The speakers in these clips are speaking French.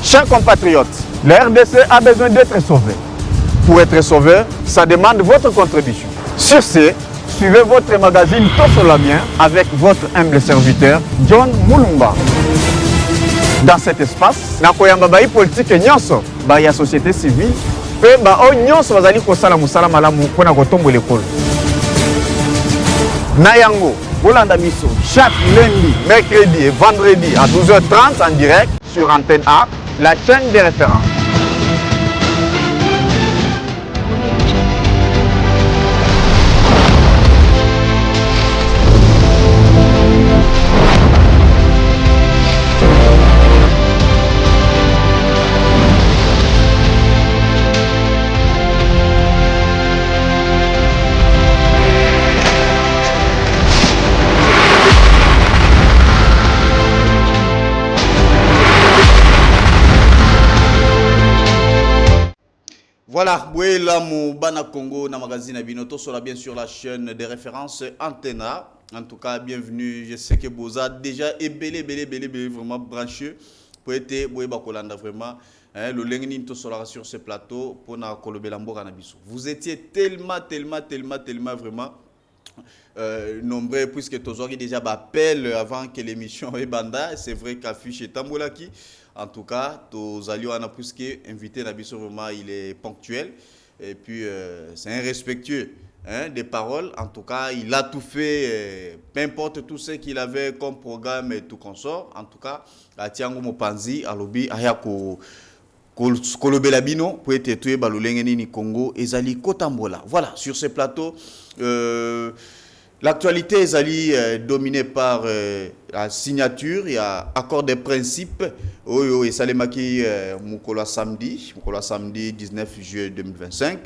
Chers compatriotes, la RDC a besoin d'être sauvée. Pour être sauvé, ça demande votre contribution. Sur ce, suivez votre magazine Tosolabien avec votre humble serviteur, John Mulumba. Dans cet espace, nakoyamba bai politique nyonso, ba ya société civile, pe ba o nyonso bazali kosala musala malamu pona kotombo l'école. Nayango, Bolanda Biso, chaque lundi, mercredi et vendredi à 12h30 en direct sur Antenne A, la chaîne des références. Voilà, oui, là, mon Bana Congo, na magazine Binoto sera bien sur la chaîne des références Antena. En tout cas, bienvenue. Je sais que vous avez déjà belé, vraiment branché pour être Bakolanda vraiment. Le Lengni sera sur ce plateau pour na Kolobelambo Kanabiso. Vous étiez tellement vraiment nombreux puisque tu as déjà appel avant que l'émission est banda. C'est vrai qu'affiche est Tamboulaki. En tout cas, tous alliés on a plus qu'invité Nabiso vraiment, il est ponctuel et puis c'est un respectueux des paroles. En tout cas, il a tout fait, peu importe tout ce qu'il avait comme programme et tout consort. En tout cas, à Tiango Mopanzi, à Lobi, Ayako Kolobelabino, pour être tué Balolengeni Congo, Ezali Kotambola. Voilà, sur ce plateau. L'actualité est dominée par la signature, il y a accord des principes. Et Salemaki Mukola samedi 19 juillet 2025.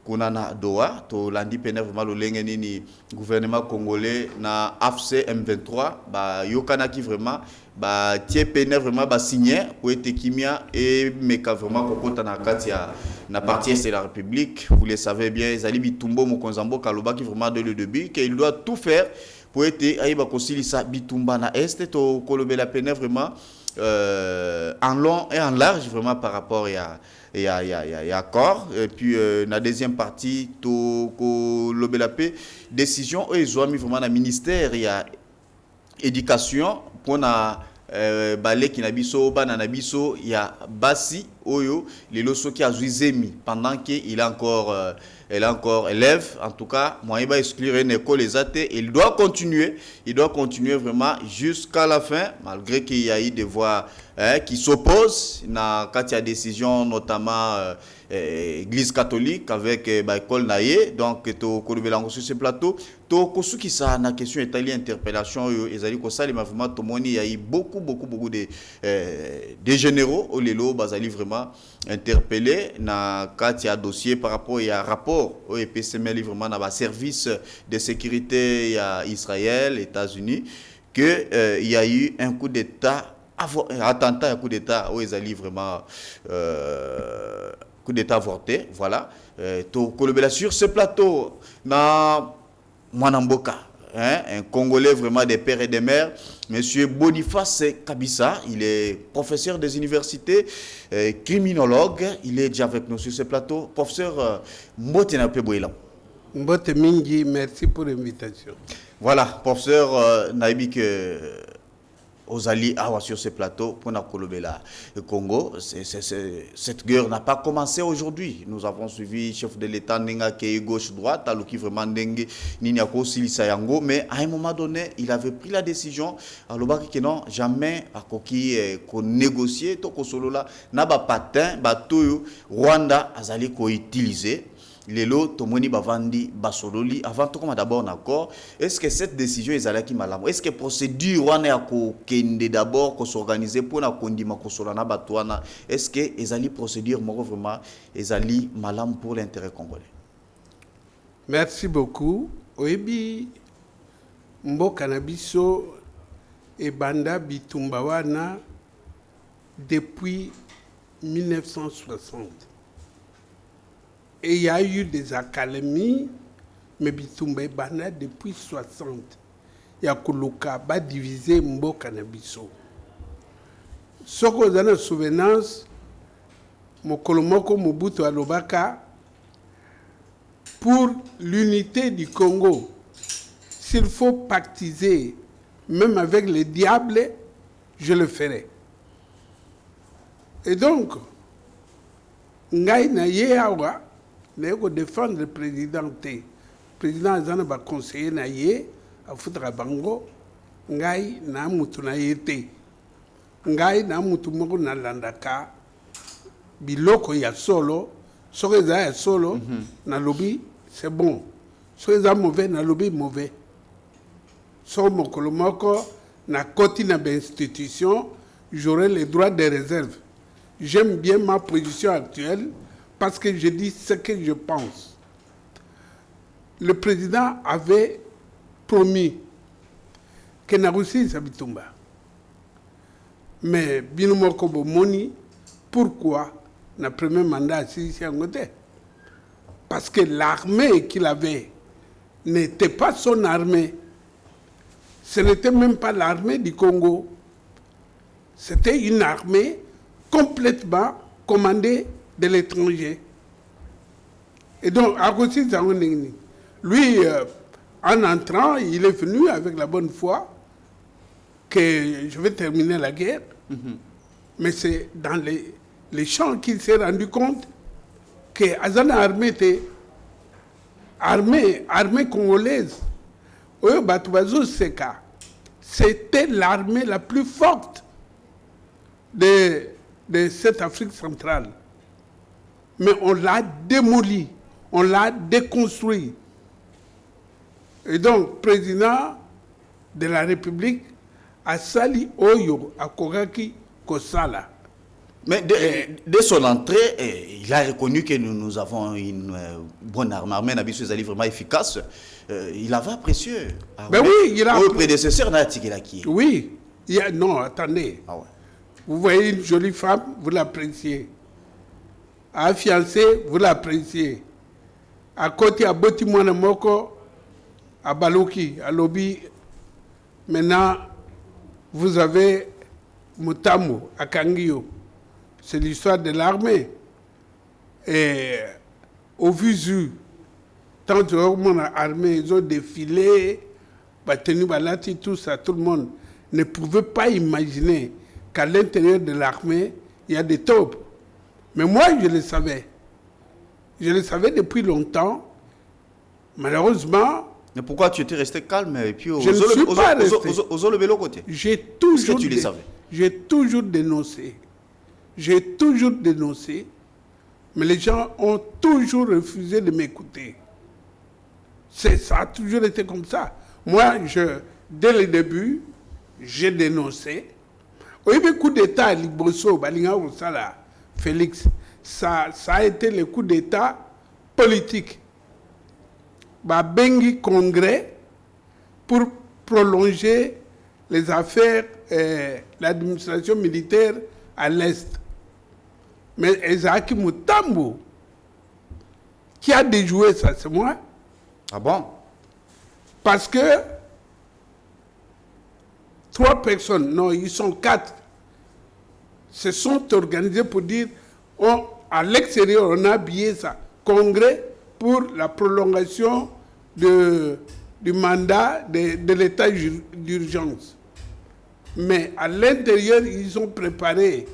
Kunana Doha, to lundi pene vraiment le lengeni gouvernement congolais na AFC M23, ba yokanaki vraiment ba tie pene vraiment ba signé pour être kimia et meka vraiment kokota na katia na partie est de la République. Vous le savez bien, Zali Bitumbo Mokonzambo Kaloba qui vraiment de le début qu'il doit tout faire pour être aïba kosili sa Bitumba na est to kolobela pene vraiment en long et en large vraiment par rapport à accord. Et puis la deuxième partie to kolobela décision ils ont mis vraiment dans ministère il y a éducation pour na balé qui nabiso ba nabiso il y a basi oyo les loso qui a zemi pendant qu'il est encore elle est encore élève. En tout cas, moi, il va exclure une école les athées. Il doit continuer vraiment jusqu'à la fin, malgré qu'il y a eu des voix qui s'opposent. Quand il y a décision, notamment Église catholique avec l'école Naye, donc sur ce plateau. Qui ça na question italienne interpellation ezali ko sali vraiment tomoni il y a eu beaucoup de généraux au lelo bazali vraiment interpellé na quand il y a dossier par rapport à rapport au EPCML vraiment na ba service de sécurité à Israël, États-Unis que il y a eu un coup d'état attentat, un coup d'état où ezali vraiment coup d'état avorté, voilà. To kolobela sur ce plateau na Mwanamboka, un Congolais vraiment des pères et des mères, Monsieur Boniface Kabissa, il est professeur des universités, criminologue, il est déjà avec nous sur ce plateau. Professeur Mbote Napebouélam. Mbote Mingi, merci pour l'invitation. Voilà, professeur Naibik Ozali Awa sur ce plateau pour la Kolobela Congo. Cette guerre n'a pas commencé aujourd'hui. Nous avons suivi le chef de l'État Nenga qui gauche-droite, Aluki vraiment Nenge Ninyako Silisayango, mais à un moment donné, il avait pris la décision à l'obaki que non, jamais à Koki qu'on négocier, Toko Solola, Naba Patin, Batoyo, Rwanda, Azali ko utiliser. Lelo tomoni bavandi basololi avant tout comme d'abord en accord. Est-ce que cette décision est allée qui malam? Est-ce que procédure on est à kende d'abord qu'on s'organiser pour na kondima ko solana batwana? Est-ce que ezali procédure moko vraiment ezali malam pour l'intérêt congolais? Merci beaucoup. Oebi mboka na biso e banda bitumba wana depuis 1960. Et il y a eu des accalmies, mais Bitumba Bana depuis 60. Il y a Kuluka, divisé Mboka na biso. Ce qu'on a la souvenance, Mokolomoko Mobutu Alobaka, pour l'unité du Congo, s'il faut pactiser, même avec les diables, je le ferai. Et donc, Ngai na ye awa, na yeko défendre le président te. Le président azana ba conseiller na ye, a foutra bango, Ngai na mutu na ye te. Ngai na mutu moko na landaka, biloko ya solo, soki eza ya solo, na lobi, c'est bon. Soki eza mauvais, na lobi mauvais. Soki mokolo moko, na koti na ba institution, j'aurai les droits de réserve. J'aime bien ma position actuelle parce que je dis ce que je pense. Le président avait promis que na Russie Sabitumba. Mais Binomoko Bomoni, pourquoi na premier mandat ici en côté? Parce que l'armée qu'il avait n'était pas son armée. Ce n'était même pas l'armée du Congo. C'était une armée complètement commandé de l'étranger. Et donc, lui, en entrant, il est venu avec la bonne foi que je vais terminer la guerre. Mais c'est dans les champs qu'il s'est rendu compte que Azana armée était armée congolaise. C'était l'armée la plus forte de cette Afrique centrale. Mais on l'a démoli, on l'a déconstruit. Et donc, président de la République a sali Oyo à Kogaki Kosala. Mais dès son entrée, il a reconnu que nous avons une bonne armée, Nabiso Zali vraiment efficace. Il avait apprécié. Ben oui, il a. Au prédécesseur, Natikilaki. Oui. Non, attendez. Ah ouais. Vous voyez une jolie femme, vous l'appréciez. À fiancé, vous l'appréciez. À côté, à Botimouana Moko, à Balouki, à Lobi. Maintenant, vous avez Mutamu, à Kangio. C'est l'histoire de l'armée. Et au visu, tant que l'armée, ils ont défilé, tenu Balati, tout ça, tout le monde ne pouvait pas imaginer qu'à l'intérieur de l'armée, il y a des taupes. Mais moi, je le savais. Je le savais depuis longtemps. Malheureusement... Mais pourquoi tu étais resté calme et puis je ne suis pas resté. Côté. J'ai toujours... Est-ce que tu les savais? J'ai toujours dénoncé. J'ai toujours dénoncé. Mais les gens ont toujours refusé de m'écouter. Ça a toujours été comme ça. Moi, dès le début, j'ai dénoncé. Oui, le coup d'État à Liboso, Félix, ça a été le coup d'État politique. Bengi Congrès pour prolonger les affaires, l'administration militaire à l'Est. Mais Ezaki Mutambo, qui a déjoué ça, c'est moi. Ah bon? Parce que 3 personnes, non, ils sont 4, se sont organisés pour dire, à l'extérieur, on a habillé ça, congrès pour la prolongation du mandat de l'état d'urgence. Mais à l'intérieur, ils ont préparé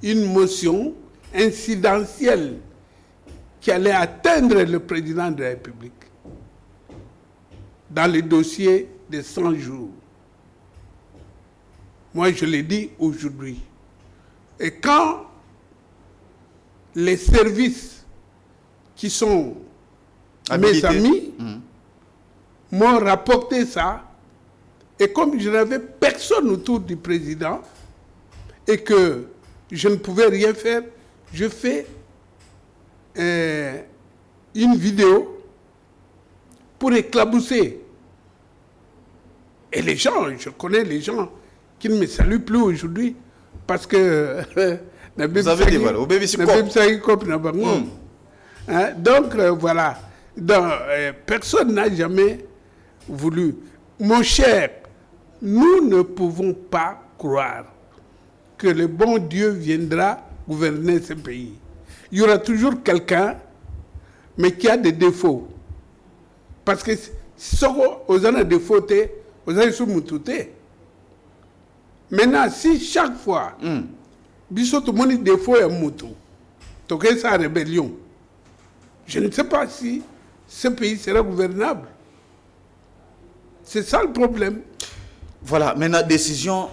une motion incidentielle qui allait atteindre le président de la République dans le dossier de 100 jours. Moi, je l'ai dit aujourd'hui. Et quand les services qui sont mes amis m'ont rapporté ça, et comme je n'avais personne autour du président et que je ne pouvais rien faire, je fais une vidéo pour éclabousser. Et les gens, je connais les gens qui ne me saluent plus aujourd'hui parce que... Vous avez dévoilé, au bébé c'est donc voilà. Donc, personne n'a jamais voulu. Mon cher, nous ne pouvons pas croire que le bon Dieu viendra gouverner ce pays. il y aura toujours quelqu'un, mais qui a des défauts. Parce que si on a des défauts, on a des défauts. Maintenant, si chaque fois, Bissot tout le monde défaut est moutou, donc c'est sa rébellion. Je ne sais pas si ce pays sera gouvernable. C'est ça le problème. Voilà, maintenant, décision,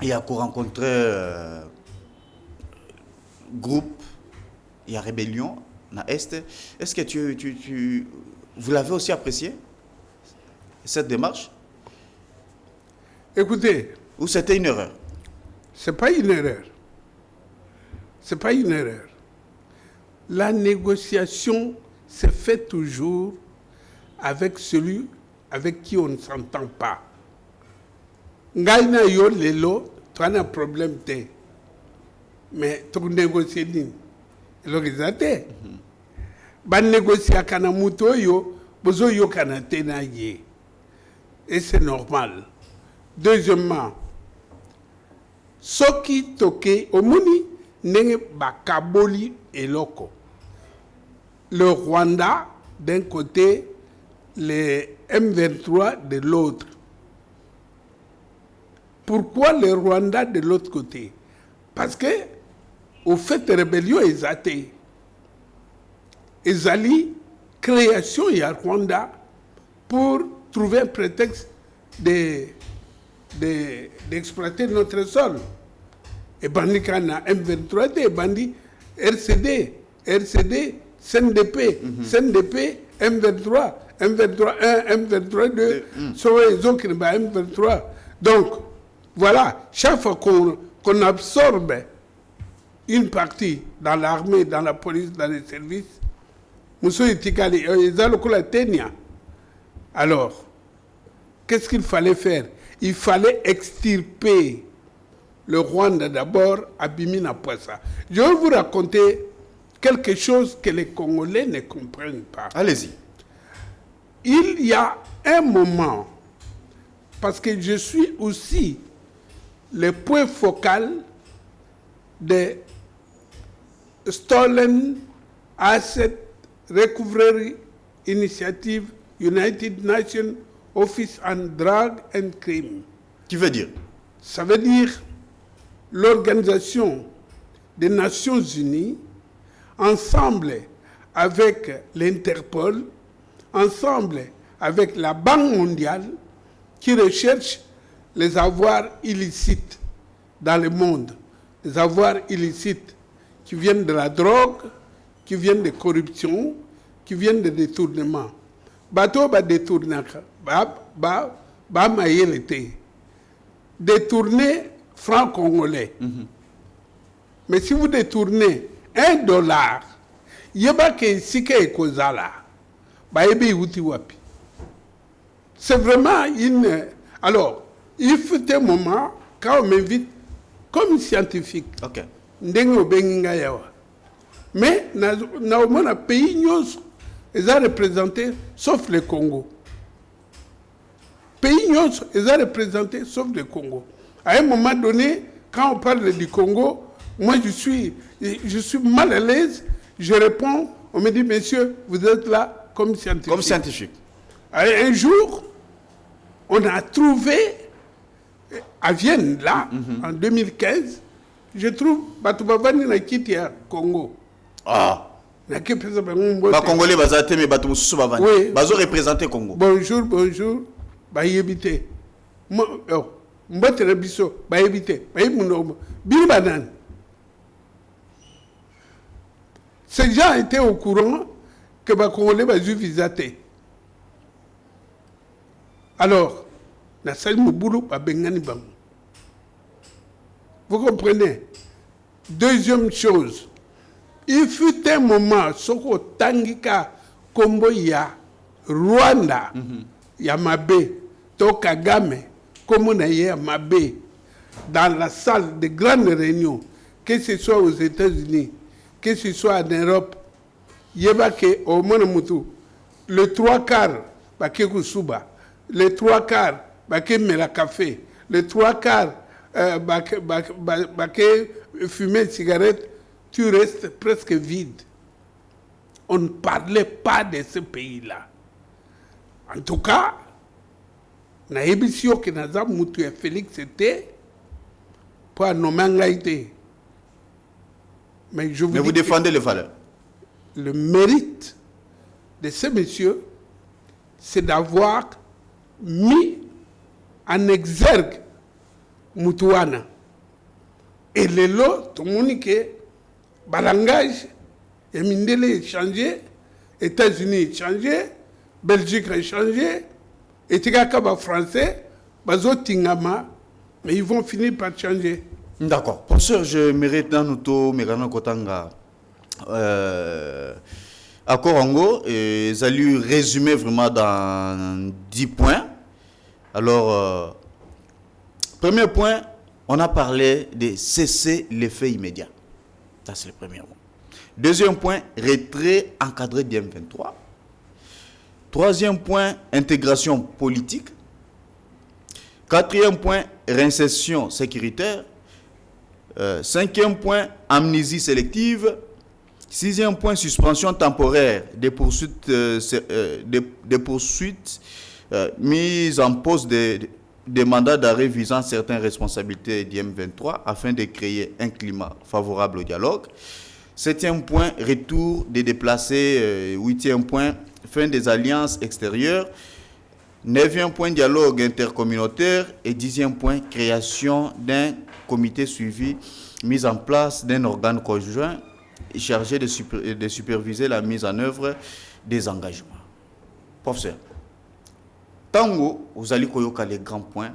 il y a qu'à rencontrer groupe, il y a rébellion, dans l'Est. Est-ce que vous l'avez aussi apprécié, cette démarche? Écoutez. Ou c'était une erreur? C'est pas une erreur. C'est pas une erreur. La négociation se fait toujours avec celui avec qui on ne s'entend pas. Ngaina yo lelo, tu as un problème té. Mais tu négocies ni. L'organisate. Ban négocier kana muto yo, bozo yo kana tena ye. Et c'est normal. Deuxièmement, soki toke omuni nenge bakaboli eloko. Le Rwanda d'un côté, les M23 de l'autre. Pourquoi le Rwanda de l'autre côté? Parce que au fait de rébellion ils athées. Ils allaient création il y a Rwanda pour trouver un prétexte d'exploiter notre sol. Et bandi kana M23 et bandi RCD, CNDP, CNDP, M23, M23 1, M23 2, sont les autres qui ne sont M23. Donc, voilà, chaque fois qu'on absorbe une partie dans l'armée, dans la police, dans les services, alors, qu'est-ce qu'il fallait faire? Il fallait extirper le Rwanda d'abord à Bimina Poissa. Je vais vous raconter quelque chose que les Congolais ne comprennent pas. Allez-y. Il y a un moment, parce que je suis aussi le point focal de Stolen Asset Recovery Initiative, United Nations Office on Drug and Crime. Qui veut dire? Ça veut dire l'Organisation des Nations Unies, ensemble avec l'Interpol, ensemble avec la Banque mondiale, qui recherche les avoirs illicites dans le monde. Les avoirs illicites qui viennent de la drogue, qui viennent de corruption, qui viennent de détournement. Bateau va détourner, va mailler l'été. Détourner francs congolais. Mais si vous détournez $1, c'est vraiment une... Alors, il faut un moment, quand on m'invite comme scientifique, mais dans un pays, ils ont représenté, sauf le Congo. Pays, ils ont représenté, sauf le Congo. À un moment donné, quand on parle du Congo, moi je suis mal à l'aise, je réponds, on me dit, monsieur, vous êtes là comme scientifique. Comme scientifique. Un jour, on a trouvé, à Vienne, là, en 2015, je trouve, Batubavani na Kitia, Congo. Ah. Les Congolais, mais oui. Bazo représenté Congo. Bonjour, bonjour. Bayébité. Mbote biso, bayébité. Bayébouno. Bilbanan. Ces gens étaient au courant que les Congolais va visater. Alors, la salle Moboulou va bengani bam. Vous comprenez? Deuxième chose. Il fut un moment, Soko Tangika, Kombo ya Rwanda, Yamabe, Tokagame, Komona Yamabe, dans la salle de grandes réunions, que ce soit aux États-Unis, que ce soit en Europe, Yebake, au Monomutu, le 3/4, Bake Kusuba, le 3/4, Bake Mela Café, le 3/4, Bake fumer cigarette, tu restes presque vide. On ne parlait pas de ce pays-là. En tout cas, na ébisio que naza mutu Félix était pour nommer Ngaïté. Mais vous défendez les valeurs. Le mérite de ce monsieur, c'est d'avoir mis en exergue Moutouana. Et le lot, tout le monde qui est langage, et Mindele est changé, États-Unis est changé, Belgique est changé, et Tigakaba français, Bazo Tingama, mais ils vont finir par changer. D'accord. Professeur, je mérite dans notre Mirano Kotanga. Accord Ango, et ça lui résumé vraiment dans 10 points. Alors, premier point, on a parlé de cesser l'effet immédiat. Ça, c'est le premier point. Deuxième point, retrait encadré du M23. Troisième point, intégration politique. Quatrième point, réinsertion sécuritaire. Cinquième point, amnésie sélective. Sixième point, suspension temporaire des poursuites, mise en pause des mandats d'arrêt visant certaines responsabilités du M23 afin de créer un climat favorable au dialogue. Septième point, retour des déplacés. Huitième point, fin des alliances extérieures. Neuvième point, dialogue intercommunautaire. Et dixième point, création d'un comité suivi, mise en place d'un organe conjoint chargé de superviser la mise en œuvre des engagements. Professeur, tango, vous allez koyoka les grands points,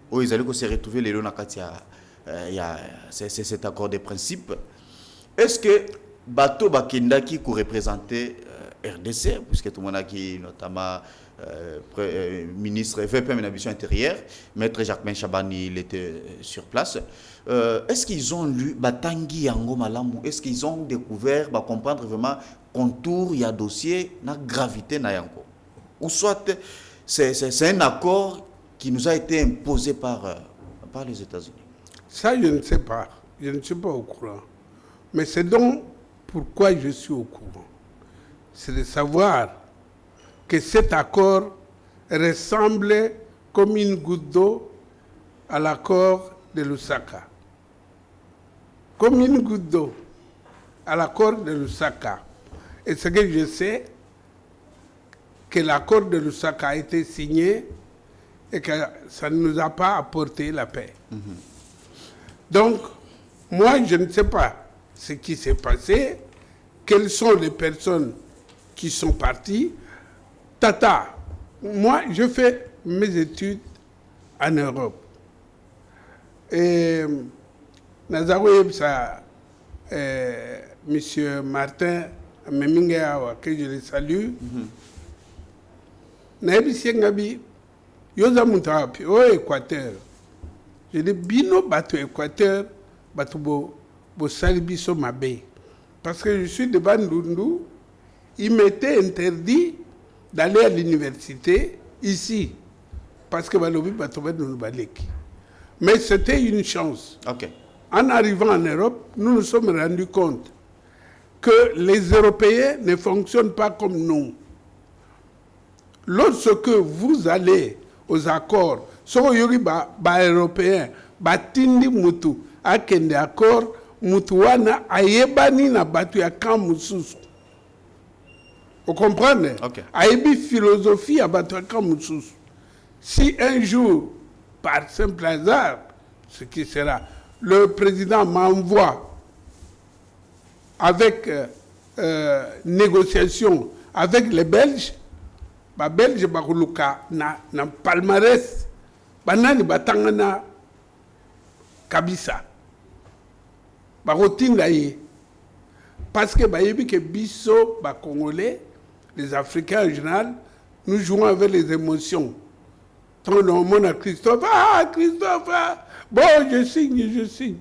où vous allez se retrouver les lonakatia, c'est cet accord de principe. Est-ce que Bato Bakendaki qui représentait RDC, puisque tout le monde a qui notamment ministre VP de l'ambition intérieure, maître Jacquemin Chabani, il était sur place. Est-ce qu'ils ont lu Batangi Yango Malamou? Est-ce qu'ils ont découvert, comprendre vraiment contour, il y a dossier, la gravité na yango? Ou soit c'est un accord qui nous a été imposé par les États-Unis? Ça, je ne sais pas. Je ne suis pas au courant. Mais c'est donc pourquoi je suis au courant. C'est de savoir que cet accord ressemble comme une goutte d'eau à l'accord de Lusaka. Comme une goutte d'eau à l'accord de Lusaka. Et ce que je sais, que l'accord de Lusaka a été signé et que ça ne nous a pas apporté la paix. Donc, moi, je ne sais pas ce qui s'est passé, quelles sont les personnes qui sont parties. Tata, moi, je fais mes études en Europe. Et Nazarou, ça, monsieur Martin Memingawa, que je le salue, Naebi Ngabi, Yosa Moutapi, au Équateur. Je dis, Bino Bato Équateur, Bato Bo Salibiso Mabe. Parce que je suis de Bandundu, il m'était interdit d'aller à l'université ici. Parce que Balobi Bato Baleki. Mais c'était une chance. Okay. En arrivant en Europe, nous nous sommes rendus compte que les Européens ne fonctionnent pas comme nous. Lorsque vous allez aux accords, so yogi ba européen, ba tindi mutu, akende accord, mutuana ayebani na batu ya kamususu. Vous comprenez? Okay. Ayebi philosophie à batu ya kamususu. Si un jour, par simple hasard, ce qui sera, le président m'envoie avec négociation avec les Belges, les Belges bakuluka na palmarès, banani batangana kabisa, barotinda ye, parce que bayebi que biso ba Congolais, les Africains en général, nous jouons avec les émotions. Tant on demande à Christophe, ah Christophe, bon je signe.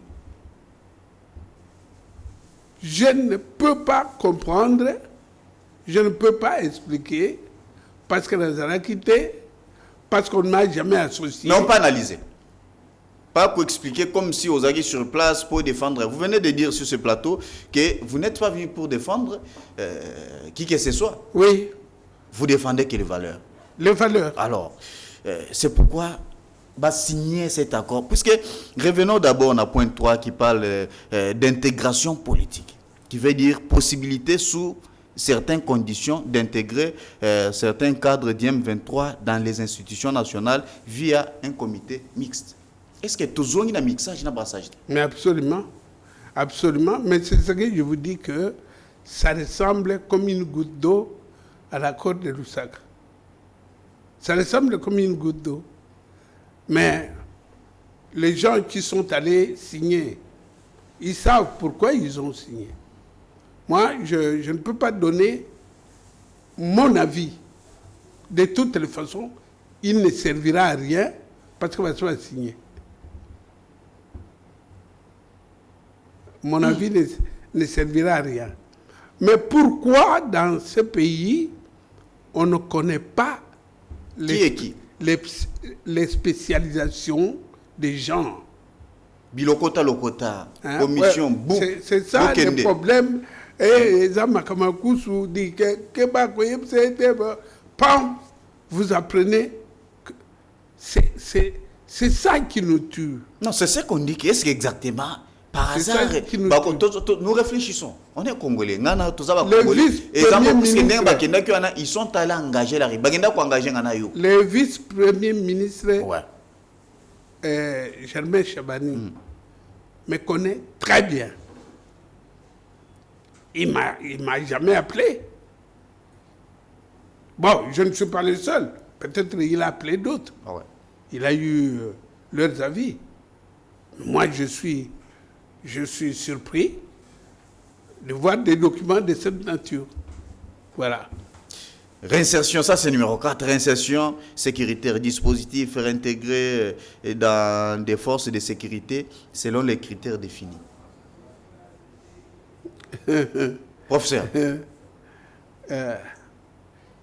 Je ne peux pas comprendre, je ne peux pas expliquer, parce que nous avons quitté, parce qu'on n'a jamais associé. Non, pas analysé. pas qu'on expliquer comme si vous alliez sur place pour défendre. Vous venez de dire sur ce plateau que vous n'êtes pas venu pour défendre qui que ce soit. Oui. Vous défendez quelles valeurs? Les valeurs. Alors, c'est pourquoi signer cet accord. Puisque, revenons d'abord à point 3 qui parle d'intégration politique, qui veut dire possibilité sous certaines conditions d'intégrer certains cadres d'IM23 dans les institutions nationales via un comité mixte. Est-ce que toujours il y a un mixage dans le passage? Mais absolument. Absolument. Mais c'est ce que je vous dis que ça ressemble comme une goutte d'eau à l'accord de Lusaka. Ça ressemble comme une goutte d'eau. Mais les gens qui sont allés signer, ils savent pourquoi ils ont signé. Moi, je ne peux pas donner mon avis. De toutes les façons, il ne servira à rien parce que ça va signer. Mon avis ne servira à rien. Mais pourquoi dans ce pays, on ne connaît pas les spécialisations des gens? Bilokota lokota, commission, c'est ça le problème. Et dit pam, vous apprenez que c'est ça qui nous tue. Non, c'est ce qu'on dit. Qu'est-ce exactement? Par hasard, nous réfléchissons. On est Congolais. Ils sont allés engager la rue. Le vice-premier ministre, Germain Chabani, me connaît très bien. Il m'a jamais appelé. Bon, je ne suis pas le seul. Peut-être qu'il a appelé d'autres. Ah ouais. Il a eu leurs avis. Moi, je suis surpris de voir des documents de cette nature. Voilà. Réinsertion, ça c'est numéro 4. Réinsertion sécuritaire, dispositif réintégré dans des forces de sécurité selon les critères définis. Professeur.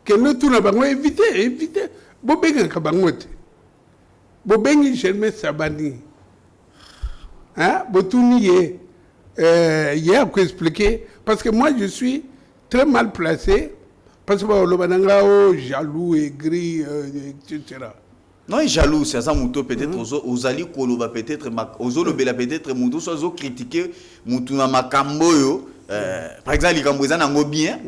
Que nous tout n'avons évité. Bobenga kabangote. Bobengi Germain Sabani. Hein? Botouni il y a quoi expliquer. Parce que moi je suis très mal placé. Parce que le bananga jaloux, aigri, etc. Non, jaloux, c'est ça, peut-être aux alliés koloba peut-être aux olobela peut-être mutu soit critiquer mutu na makambo par exemple les cambouisans n'ont bien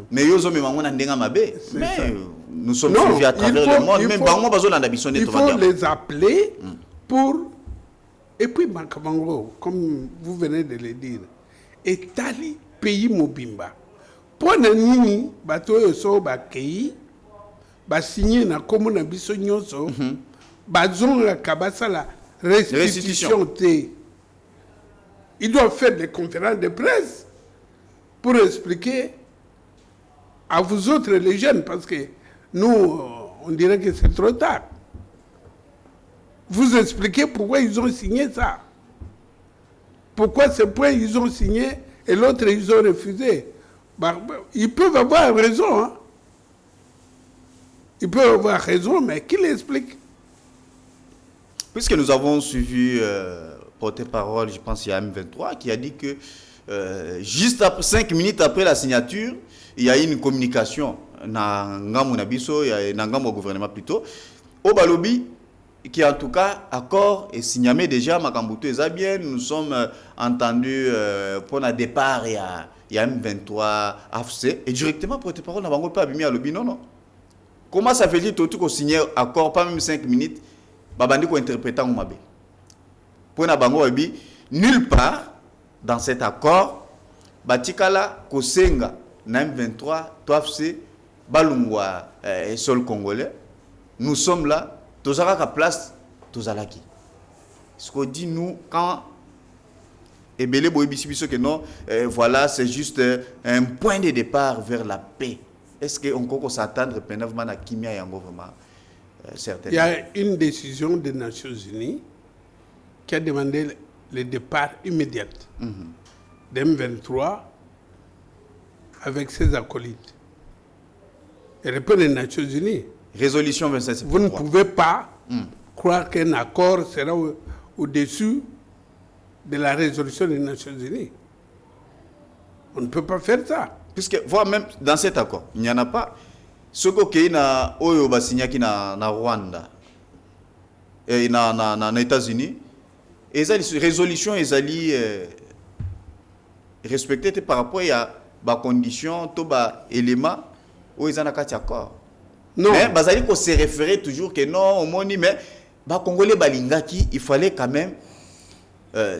mais ils ont même un ndenga mabe mais nous sommes suivis à travers le monde mais bango bazo landa biso il faut les appeler pour et puis Bankabango comme vous venez de le dire etali pays mobimba pour nini bato yo so ba kei ba signer na comme na biso nyonso bazonga kabasa la restitution té. Ils doivent faire des conférences de presse pour expliquer à vous autres les jeunes, parce que nous, on dirait que c'est trop tard. Vous expliquez pourquoi ils ont signé ça. Pourquoi ce point ils ont signé et l'autre ils ont refusé. Ils peuvent avoir raison. Hein? Ils peuvent avoir raison, mais qui l'explique? Puisque nous avons suivi porte-parole, je pense, il y a M23, qui a dit que juste après 5 minutes après la signature, il y a eu une communication dans le gouvernement plutôt, au Balobi, qui en tout cas, accord et signamé déjà, Makambuto et Zabien, nous sommes entendus pour le départ, il y a M23 AFC, et directement porte-parole n'a pas abîmé à l'Obi, non. Comment ça fait dire tout qu'on signe accord, pas même 5 minutes, babandi ko interprétant Mabe. Pour na bango abi, nulle part dans cet accord, batikala kosenga na M23 toafse balungwa sol congolais. Nous sommes là, tozaka place tozalaki. Ce qu'on dit nous quand ebele boyebisi biso que non, voilà, c'est juste un point de départ vers la paix. Est-ce qu'on peut s'attendre pénavement à Kimia et Yango vraiment certainement? Il y a une décision des Nations Unies qui a demandé le départ immédiat d'M23 avec ses acolytes. Et répond les Nations Unies. Résolution 27. Vous ne pouvez pas croire qu'un accord sera au-dessus de la résolution des Nations Unies. On ne peut pas faire ça. Puisque, voir même dans cet accord, il n'y en a pas. Ce qui na oyo basignaki na Rwanda et na États-Unis, et ça résolution ezali respecté par rapport à ba condition to ba élément où ils en a kati accord. Non. Mais bazali ko se référer toujours que non, moni mais ba congolais balingaki, il fallait quand même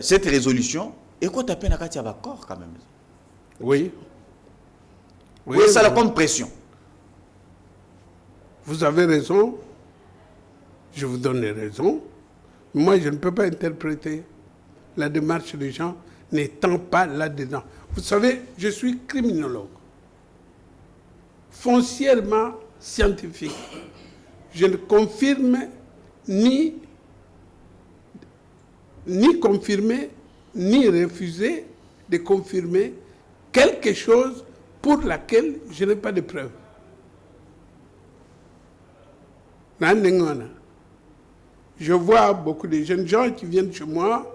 cette résolution et qu'on tape na kati accord quand même. Oui. Oui, ça la comme pression. Vous avez raison, je vous donne raison. Moi, je ne peux pas interpréter la démarche des gens n'étant pas là-dedans. Vous savez, je suis criminologue, foncièrement scientifique. Je ne confirme ni confirmer, ni refuser de confirmer quelque chose pour laquelle je n'ai pas de preuves. Je vois beaucoup de jeunes gens qui viennent chez moi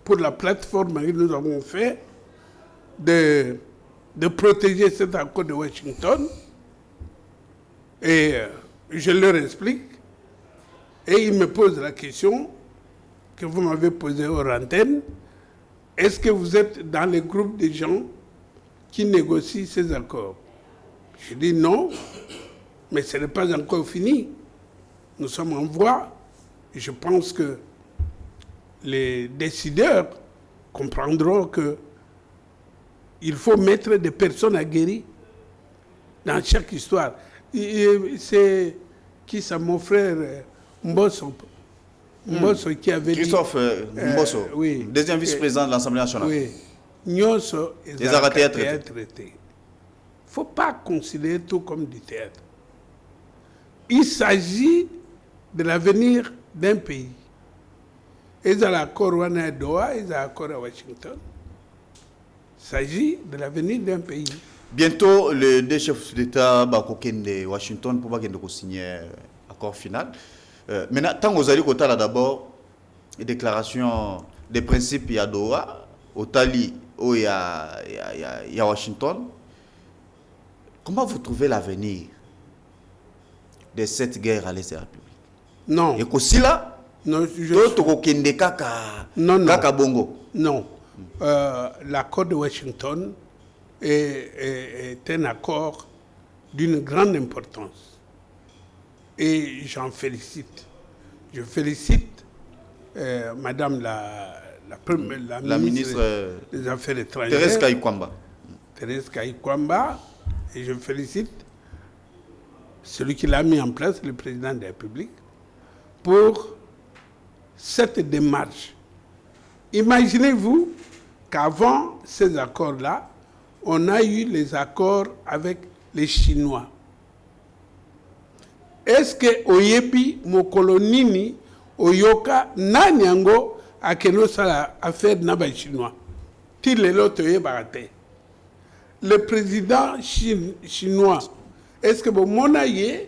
pour la plateforme que nous avons fait de protéger cet accord de Washington. Et je leur explique. Et ils me posent la question que vous m'avez posée aux antennes. Est-ce que vous êtes dans le groupe des gens qui négocient ces accords? Je dis non, mais ce n'est pas encore fini. Nous sommes en voie. Et je pense que les décideurs comprendront qu'il faut mettre des personnes aguerries dans chaque histoire. C'est qui ça, mon frère Mbosso, qui avait Christophe Mbosso, oui, deuxième vice-président de l'Assemblée nationale. Oui. Nyonso Les arrêtés à traiter. Il ne faut pas considérer tout comme du théâtre. Il s'agit de l'avenir d'un pays. Ils ont l'accord à Doha, ils ont l'accord à Washington. Il s'agit de l'avenir d'un pays. Bientôt, les deux chefs d'État de Washington pour signer l'accord final. Maintenant, tant que vous allez d'abord, les déclarations des principes à Doha, au Tali, il y a Washington. Comment vous trouvez l'avenir de cette guerre à l'Est de la République? Non. Et qu'aussi là, non. Non. L'accord de Washington est un accord d'une grande importance. Et j'en félicite. Je félicite Madame la ministre des Affaires étrangères, Thérèse Kayikwamba, et je félicite celui qui l'a mis en place, le président de la République, pour cette démarche. Imaginez-vous qu'avant ces accords-là, on a eu les accords avec les Chinois. Est-ce que Oyebi Mokolonini Oyoka Nanyango a keno sala affaire naba Chinois? Le président chinois, est-ce que Monaye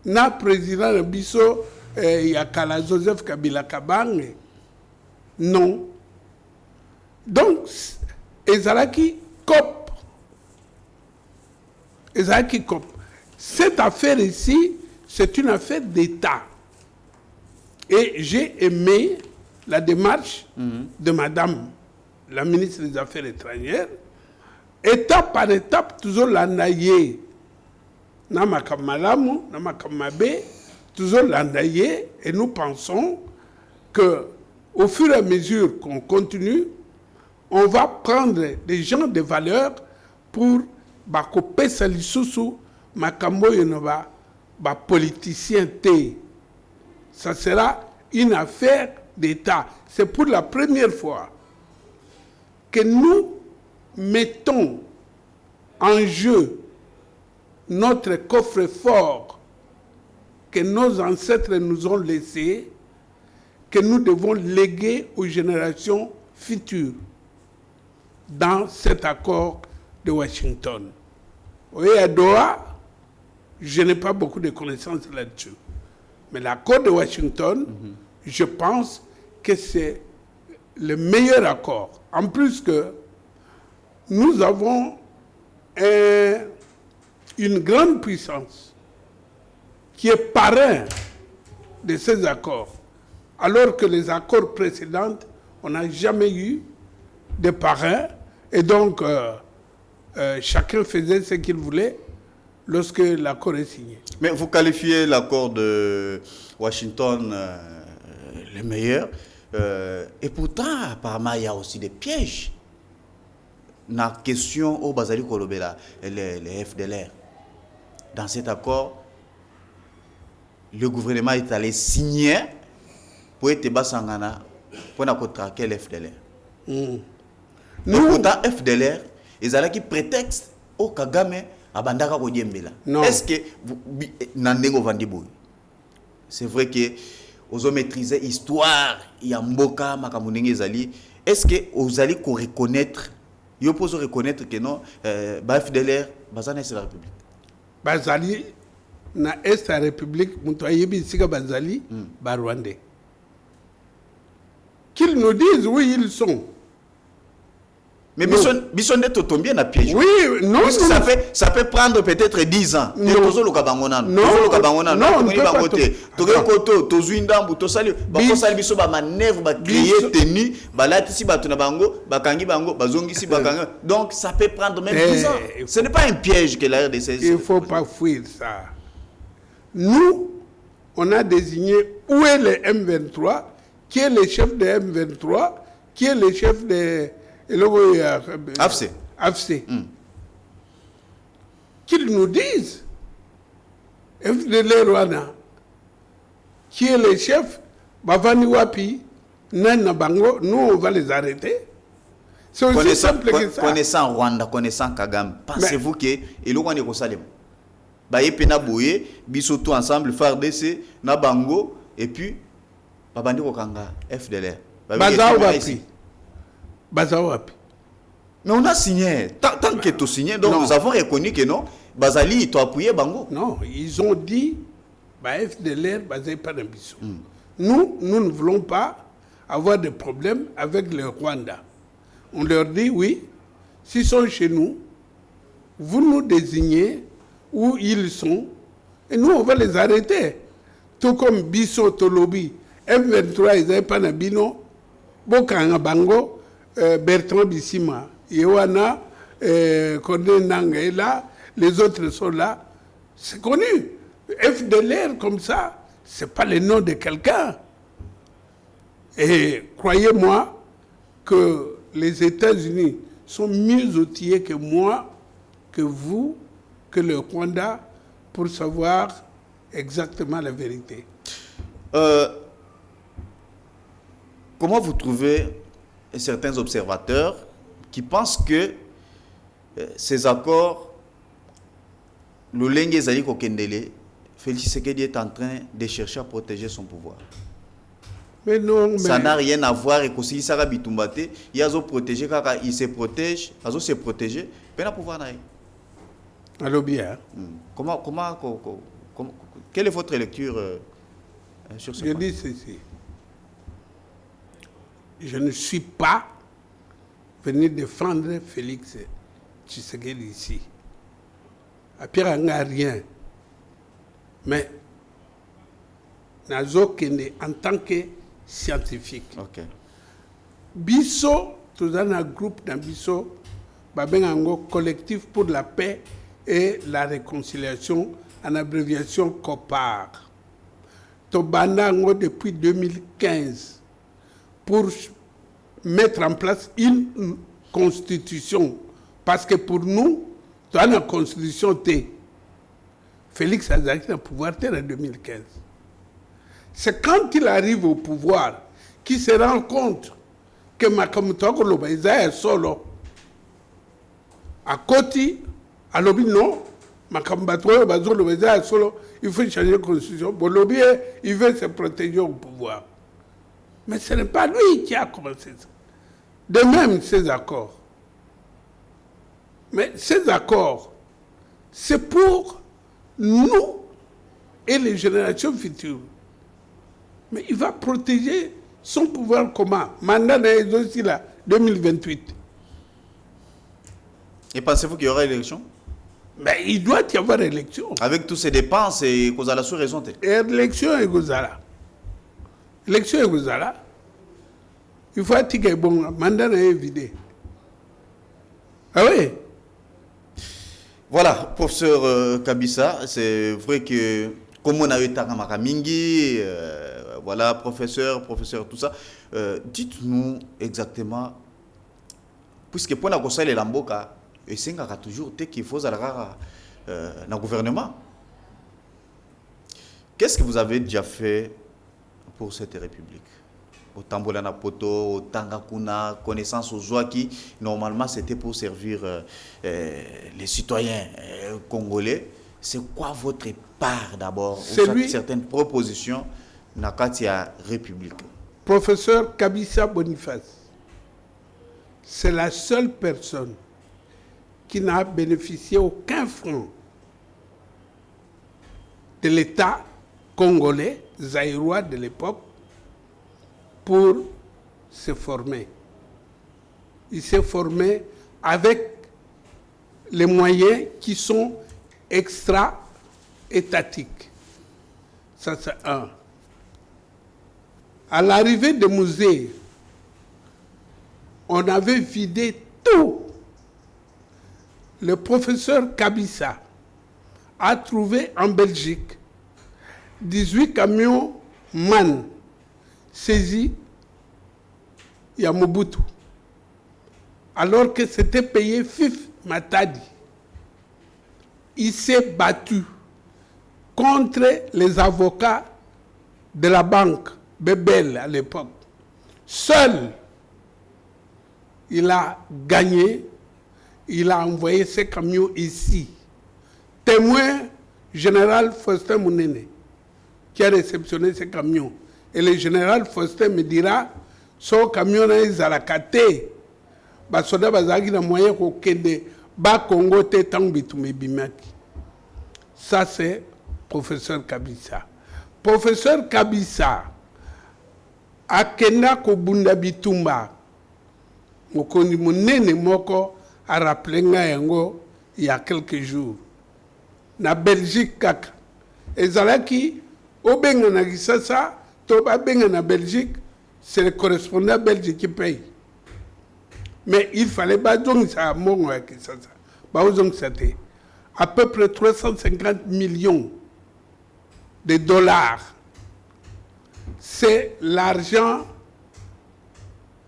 na président de Bisso Yakala Joseph Kabila Kabange? Non. Donc, Ezalaki Cop. Cette affaire ici, c'est une affaire d'État. Et j'ai aimé la démarche de Madame la ministre des Affaires étrangères. Étape par étape, toujours l'anaye. Namakamalamu, Namakamabe, toujours l'anaye. Et nous pensons que au fur et à mesure qu'on continue, on va prendre des gens de valeur pour bakope salisusu makambo yonova ba politicien té. Ça sera une affaire d'État. C'est pour la première fois que nous mettons en jeu notre coffre-fort que nos ancêtres nous ont laissé, que nous devons léguer aux générations futures dans cet accord de Washington. Oui, à Doha, je n'ai pas beaucoup de connaissances là-dessus. Mais l'accord de Washington, je pense que c'est le meilleur accord. En plus que nous avons une grande puissance qui est parrain de ces accords, alors que les accords précédents, on n'a jamais eu de parrain, et donc chacun faisait ce qu'il voulait lorsque l'accord est signé. Mais vous qualifiez l'accord de Washington le meilleur, et pourtant, apparemment, il y a aussi des pièges. La question au Bazali Kolobela, les FDLR. Dans cet accord, le gouvernement est allé signer pour être Bassangana pour traquer les FDLR. Mais pourtant, FDLR, ils ont qui prétexte au Kagame à Bandaka Kodjembela. Est-ce que Nandengo Vandibou, c'est vrai que vous avez maîtrisé l'histoire, il y a Mboka, Makamunenge Zali. Est-ce que vous allez reconnaître, vous pouvez reconnaître que non, FDLR, Bazana c'est la République? Bazali, na Est la République, Moutoyebi Siga Bazali, Rwandais. Qu'ils nous disent où ils sont. Mais Bisson de Totombie n'a piège. Oui, non. Ça peut prendre peut-être 10 ans. Non, donc ça peut prendre même 10 ans. Ce n'est pas un piège que la RDC. Il ne faut pas fuir ça. Nous, on a désigné où est le M23, qui est le chef de M23, qui est le chef de AFC. Qu'ils nous disent, FDLR Rwanda, qui est le chef, Bavani Wapi, Nana Bango, nous on va les arrêter. C'est aussi simple que ça. Connaissant Rwanda, connaissant Kagame, pensez-vous que il y a un Salem? Baye pena boye, bisoto ensemble, FARDC, Nabango, et puis Babandi Kokanga, FDLR. Bazawapi. Mais on a signé. Tant que tu signé, donc nous avons reconnu que non, Bazali, il t'a appuyé Bango. Non, ils ont dit, FDLR, Bazali pas d'ambition. Nous ne voulons pas avoir de problèmes avec le Rwanda. On leur dit, oui, s'ils sont chez nous, vous nous désignez où ils sont, et nous, on va les arrêter. Tout comme Bisso Tolobi, M23, ils n'avaient pas d'ambino, Bokanga Bango, Bertrand Bissima, Yoana, Condé Nanga est là, les autres sont là. C'est connu. FDLR comme ça, ce n'est pas le nom de quelqu'un. Et croyez-moi que les États-Unis sont mieux outillés que moi, que vous, que le Rwanda, pour savoir exactement la vérité. Comment vous trouvez certains observateurs qui pensent que ces accords, Lolenge Zali Kokendele, Félix Tshisekedi est en train de chercher à protéger son pouvoir? Mais non, ça n'a rien à voir avec aussi Sarah Bitumbate. Il a protégé quand il se protège, il se protéger, peine à pouvoir n'aille. Alors bien. Quelle est votre lecture sur ce point? Je dis ceci. Je ne suis pas venu défendre Félix Tshisekedi ici. À Pierre n'a rien. Mais Nazo Kende en tant que scientifique. Okay. Bisso, tout dans un groupe dans Bisso, Babengango collectif pour la paix et la réconciliation, en abréviation COPAR. Tobandango depuis 2015 pour mettre en place une constitution. Parce que pour nous, dans la constitution, Félix Azali a le pouvoir en 2015. C'est quand il arrive au pouvoir qu'il se rend compte que Makamutoko Lobaïza est solo. À côté, à l'objet, non, Makambatoué Lobaïza est solo, il faut changer la constitution. Bon, l'objet, il veut se protéger au pouvoir. Mais ce n'est pas lui qui a commencé ça. De même, ces accords. Mais ces accords, c'est pour nous et les générations futures. Mais il va protéger Son pouvoir comment? Mandat est aussi là, 2028. Et pensez-vous qu'il y aura élection? Mais il doit y avoir élection. Avec toutes ces dépenses et cause à la sous-raison. Élection et Gozala. Élection et Gozala. Il faut que bon, mandat est vidé. Ah oui? Voilà, professeur Kabissa, c'est vrai que comme on a eu Taramaka Mingi, voilà, professeur, tout ça, dites-nous exactement, puisque pour la conseil et l'amboka, et c'est toujours qu'il faut aller dans le gouvernement. Qu'est-ce que vous avez déjà fait pour cette république? Au Tambolana Poto, au Tangakuna, connaissance aux joies qui, normalement, c'était pour servir les citoyens congolais. C'est quoi votre part d'abord ou certaines propositions dans la République? Professeur Kabissa Boniface, c'est la seule personne qui n'a bénéficié aucun franc de l'État congolais, zaïrois de l'époque, pour se former. Il s'est formé avec les moyens qui sont extra-étatiques. Ça, c'est un. À l'arrivée des musées, on avait vidé tout. Le professeur Kabissa a trouvé en Belgique 18 camions MAN saisis à Mobutu, alors que c'était payé Fif Matadi. Il s'est battu contre les avocats de la banque Bebel à l'époque. Seul, il a gagné, il a envoyé ses camions ici. Témoin général Faustin Mounene, qui a réceptionné ces camions. Et le général Faustin me dira, son camion est à la kate. Basoda bazagi na moyen ko kende ba Congo te tangbitume bimaki. Ça c'est professeur Kabissa. Professeur Kabissa akenda ko bunda bitumba. Mokondi monene moko a rappelé yango il y a quelques jours. Na Belgique kaka. Ezalaki obenga na Kisasa Toba benga na Belgique, c'est le correspondant belge qui paye. Mais il fallait pas donc ça à mon c'était à peu près 350 millions de dollars. C'est l'argent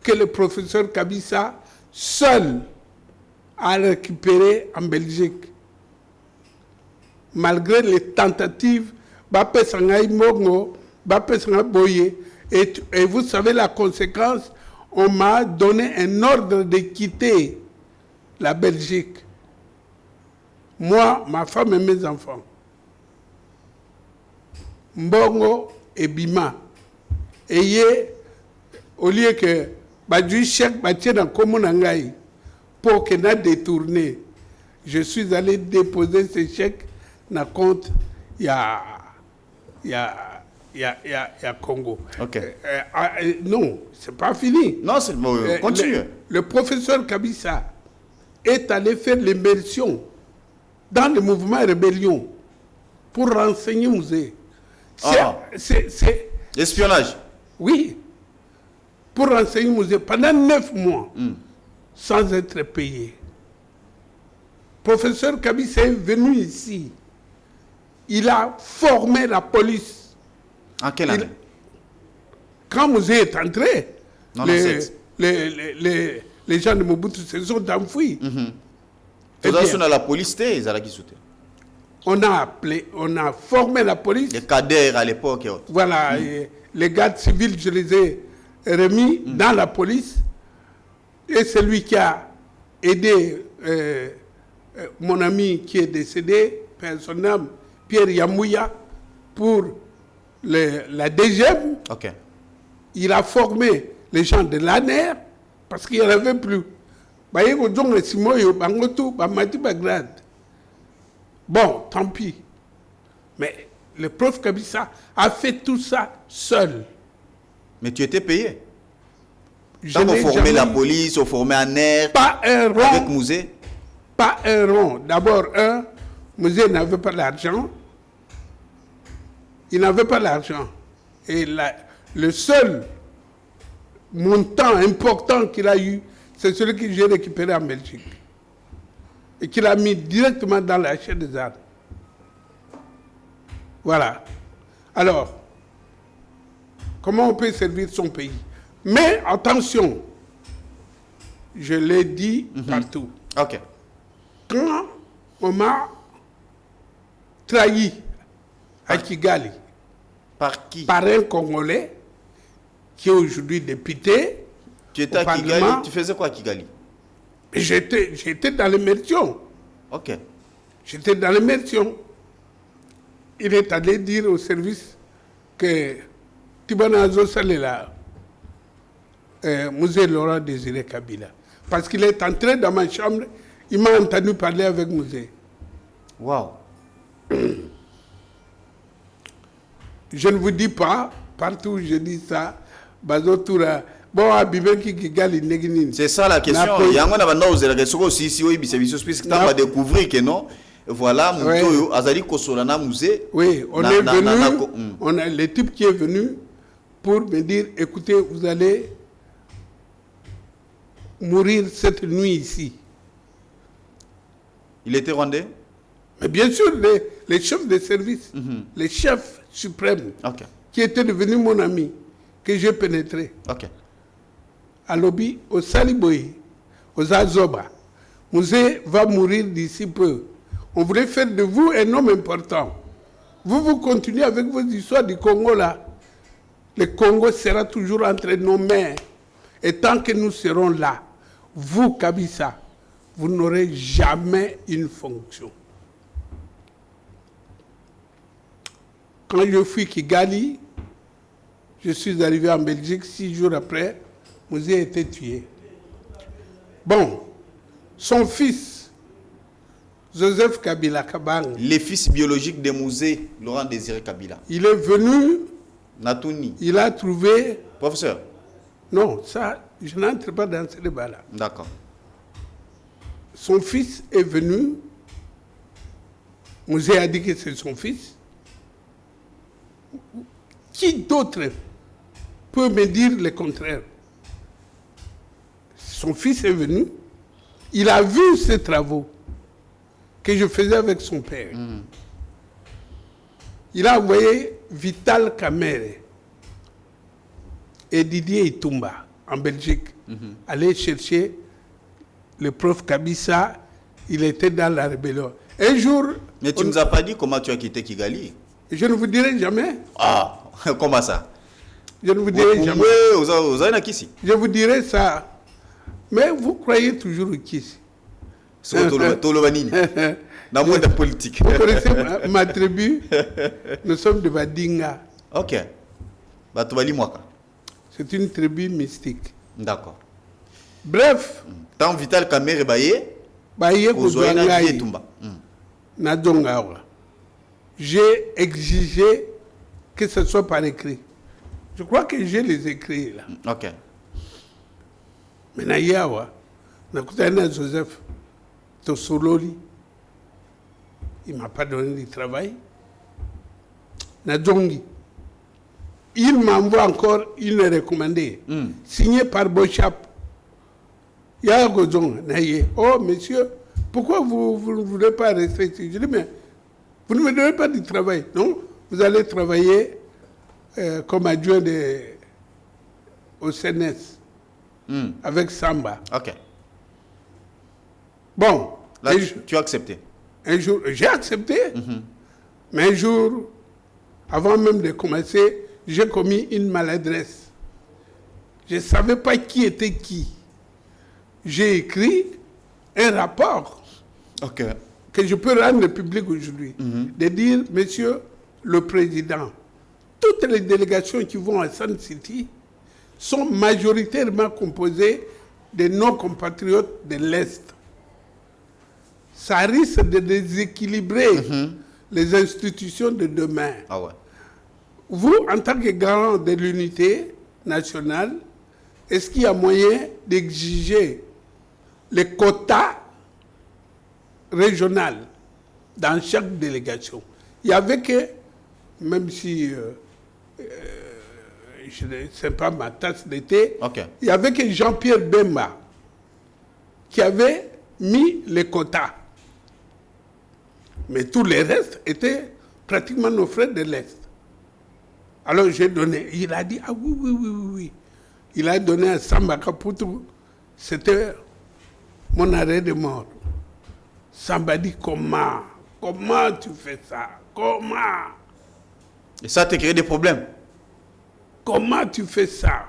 que le professeur Kabissa seul a récupéré en Belgique. Malgré les tentatives, et vous savez la conséquence, on m'a donné un ordre de quitter la Belgique. Moi, ma femme et mes enfants. Mbongo et Bima. Et au lieu que du chèque dans Komunangaï pour qu'il n'a détourné, je suis allé déposer ce chèque dans le compte. Il y a Congo. Okay. Non, c'est pas fini. Non, c'est continue. Le professeur Kabissa est allé faire l'immersion dans le mouvement rébellion pour renseigner musée. C'est espionnage. Oui. Pour renseigner musée pendant 9 mois sans être payé. Professeur Kabissa est venu ici. Il a formé la police. En quelle année? Quand Mouzé est entré, les gens de Mobutu se sont enfouis. La police, on a formé la police. Les cadets à l'époque. Voilà, les gardes civils, je les ai remis dans la police. Et celui qui a aidé mon ami qui est décédé, son âme, Pierre Yamouya, pour la DGM. Okay. Il a formé les gens de l'ANER parce qu'il n'y en avait plus. Bon, tant pis. Mais le prof Kabissa a fait tout ça seul. Mais tu étais payé. Je Quand vous n'ai formez jamais la eu police, vous formez un air pas un rond. avec Mouzé. Pas un rond. D'abord, Mouzé n'avait pas l'argent. Il n'avait pas l'argent. Et le seul montant important qu'il a eu, c'est celui que j'ai récupéré en Belgique. Et qu'il a mis directement dans la chaîne des armes. Voilà. Alors, comment on peut servir son pays? Mais attention, je l'ai dit partout. Ok. Quand on m'a trahi à Kigali Par qui? par un Congolais qui est aujourd'hui député, Tu étais au à Kigali, Parlement. tu faisais quoi à Kigali? J'étais dans l'immersion. Ok. J'étais dans l'immersion. Il est allé dire au service que Tibanazo Salela, Mouzé Laurent Désiré Kabila. Parce qu'il est entré dans ma chambre, il m'a entendu parler avec Mouzé. Waouh. Je ne vous dis pas, partout où je dis ça, Bazotoura, bon, Abibeki Kigali Neginin. C'est ça la question. Il y a un la question aussi, si oui, c'est puisque tu vas découvrir que non. Voilà, Moutoyo, Azali Kosolana Mouzé. Oui, on est venu, on a le type qui est venu pour me dire, écoutez, vous allez mourir cette nuit ici. Il était rwandais? Mais bien sûr, les chefs de service, les chefs suprêmes, qui étaient devenus mon ami, que j'ai pénétré. À Lobi, au Saliboy, aux Azoba. Mouzé va mourir d'ici peu. On voulait faire de vous un homme important. Vous continuez avec vos histoires du Congo là. Le Congo sera toujours entre nos mains. Et tant que nous serons là, vous, Kabissa, vous n'aurez jamais une fonction. Quand je fus Kigali, je suis arrivé en Belgique 6 jours après, Mouzé a été tué. Bon, son fils, Joseph Kabila Kabang. Le fils biologique de Mouzé, Laurent Désiré Kabila. Il est venu. Natouni. Il a trouvé. Professeur. Non, ça, je n'entre pas dans ce débat-là. D'accord. Son fils est venu. Mouzé a dit que c'est son fils. Qui d'autre peut me dire le contraire? Son fils est venu. Il a vu ces travaux que je faisais avec son père. Il a envoyé Vital Kamere et Didier Itumba en Belgique aller chercher le prof Kabissa. Il était dans la rébellion. Un jour... Mais tu ne nous as pas dit comment tu as quitté Kigali. Je ne vous dirai jamais. Ah, comment ça? Je ne vous dirai jamais. Je vous dirai ça. Mais vous croyez toujours au Kissi. Dans le monde de politique. Vous connaissez ma tribu? Nous sommes de Badinga. Ok. C'est une tribu mystique. D'accord. Bref. Tant Vital Kamere Baye, j'ai exigé que ce soit par écrit. Je crois que j'ai les écrits là. Ok. Mais Nayawa, Nakutana Joseph Tosololi, il ne m'a pas donné du travail. Nadjongi, il m'envoie encore une recommandée, signée par Bochap. Yagodjon, Naye, oh monsieur, pourquoi vous ne voulez pas rester ici? Je dis, mais vous ne me donnez pas du travail. Non, vous allez travailler comme adjoint au CNS. Avec Samba. Ok. Bon. Là, tu as accepté? Un jour, j'ai accepté. Mais un jour, avant même de commencer, j'ai commis une maladresse. Je ne savais pas qui était qui. J'ai écrit un rapport que je peux rendre public aujourd'hui. De dire, monsieur le président, toutes les délégations qui vont à Sun City sont majoritairement composées de nos compatriotes de l'Est. Ça risque de déséquilibrer les institutions de demain. Ah ouais. Vous, en tant que garant de l'unité, national, est-ce qu'il y a moyen d'exiger les quotas régionaux dans chaque délégation? Il y avait que, même si ce n'est pas ma tasse d'été, il y avait que Jean-Pierre Bemba qui avait mis les quotas. Mais tous les restes étaient pratiquement nos frères de l'Est. Alors j'ai donné, il a dit, ah oui. Il a donné à Samba Kaputu, c'était mon arrêt de mort. Samba dit, comment tu fais ça? Comment? Et ça t'a créé des problèmes? Comment tu fais ça?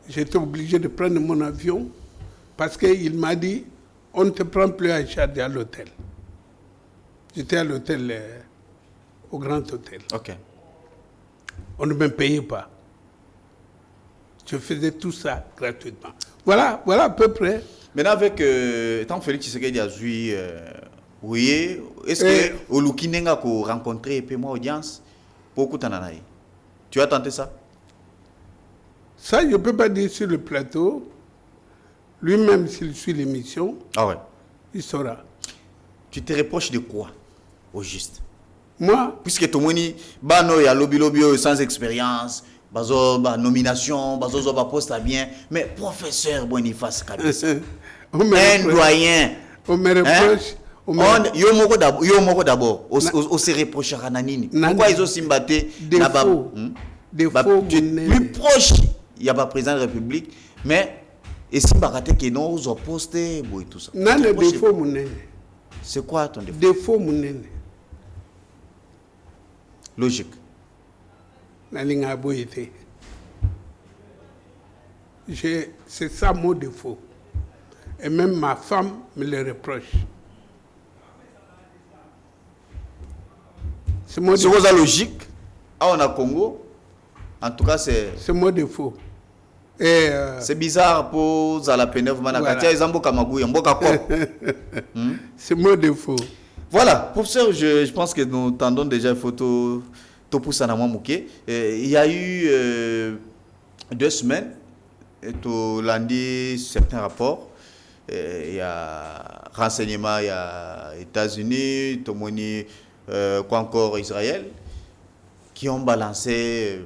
J'étais obligé de prendre mon avion parce qu'il m'a dit, on ne te prend plus à charge à l'hôtel. J'étais à l'hôtel, au Grand Hôtel. Ok. On ne me payait pas. Je faisais tout ça gratuitement. Voilà à peu près. Maintenant, avec tant Félix Tshisekedi a joué, oui, est-ce que Oluki Nenga ko rencontré et moi audience pour Koutananaï? Tu as tenté ça? Ça, je ne peux pas dire sur le plateau. Lui-même, s'il suit l'émission, il saura. Tu te reproches de quoi, au juste? Moi? Puisque tout le monde il y a lobby sans expérience, ba nomination, ba poste à bien, mais professeur Boniface Kabisa, un doyen, on me reproche. Yo d'abord, on se reproche à Nanini. Pourquoi ils ont simbaté plus proche, il n'y a pas président de la République, mais et si Baraté qui non aux postés, et tout ça. Non, le défaut, mon nez. C'est quoi ton défaut? Défaut, mon nez. Logique. C'est ça mon défaut. Et même ma femme me le reproche. C'est la logique. On a Congo. En tout cas, c'est mon défaut. C'est bizarre pour Zalapenev, Manakatia, Zambo Kamagou, Mboka. C'est mon défaut. Voilà, professeur, je pense que nous tendons déjà une photo. Il y a eu 2 semaines, tout lundi, certains rapports. Il y a renseignements, il y a États-Unis, quoi encore Israël, qui ont balancé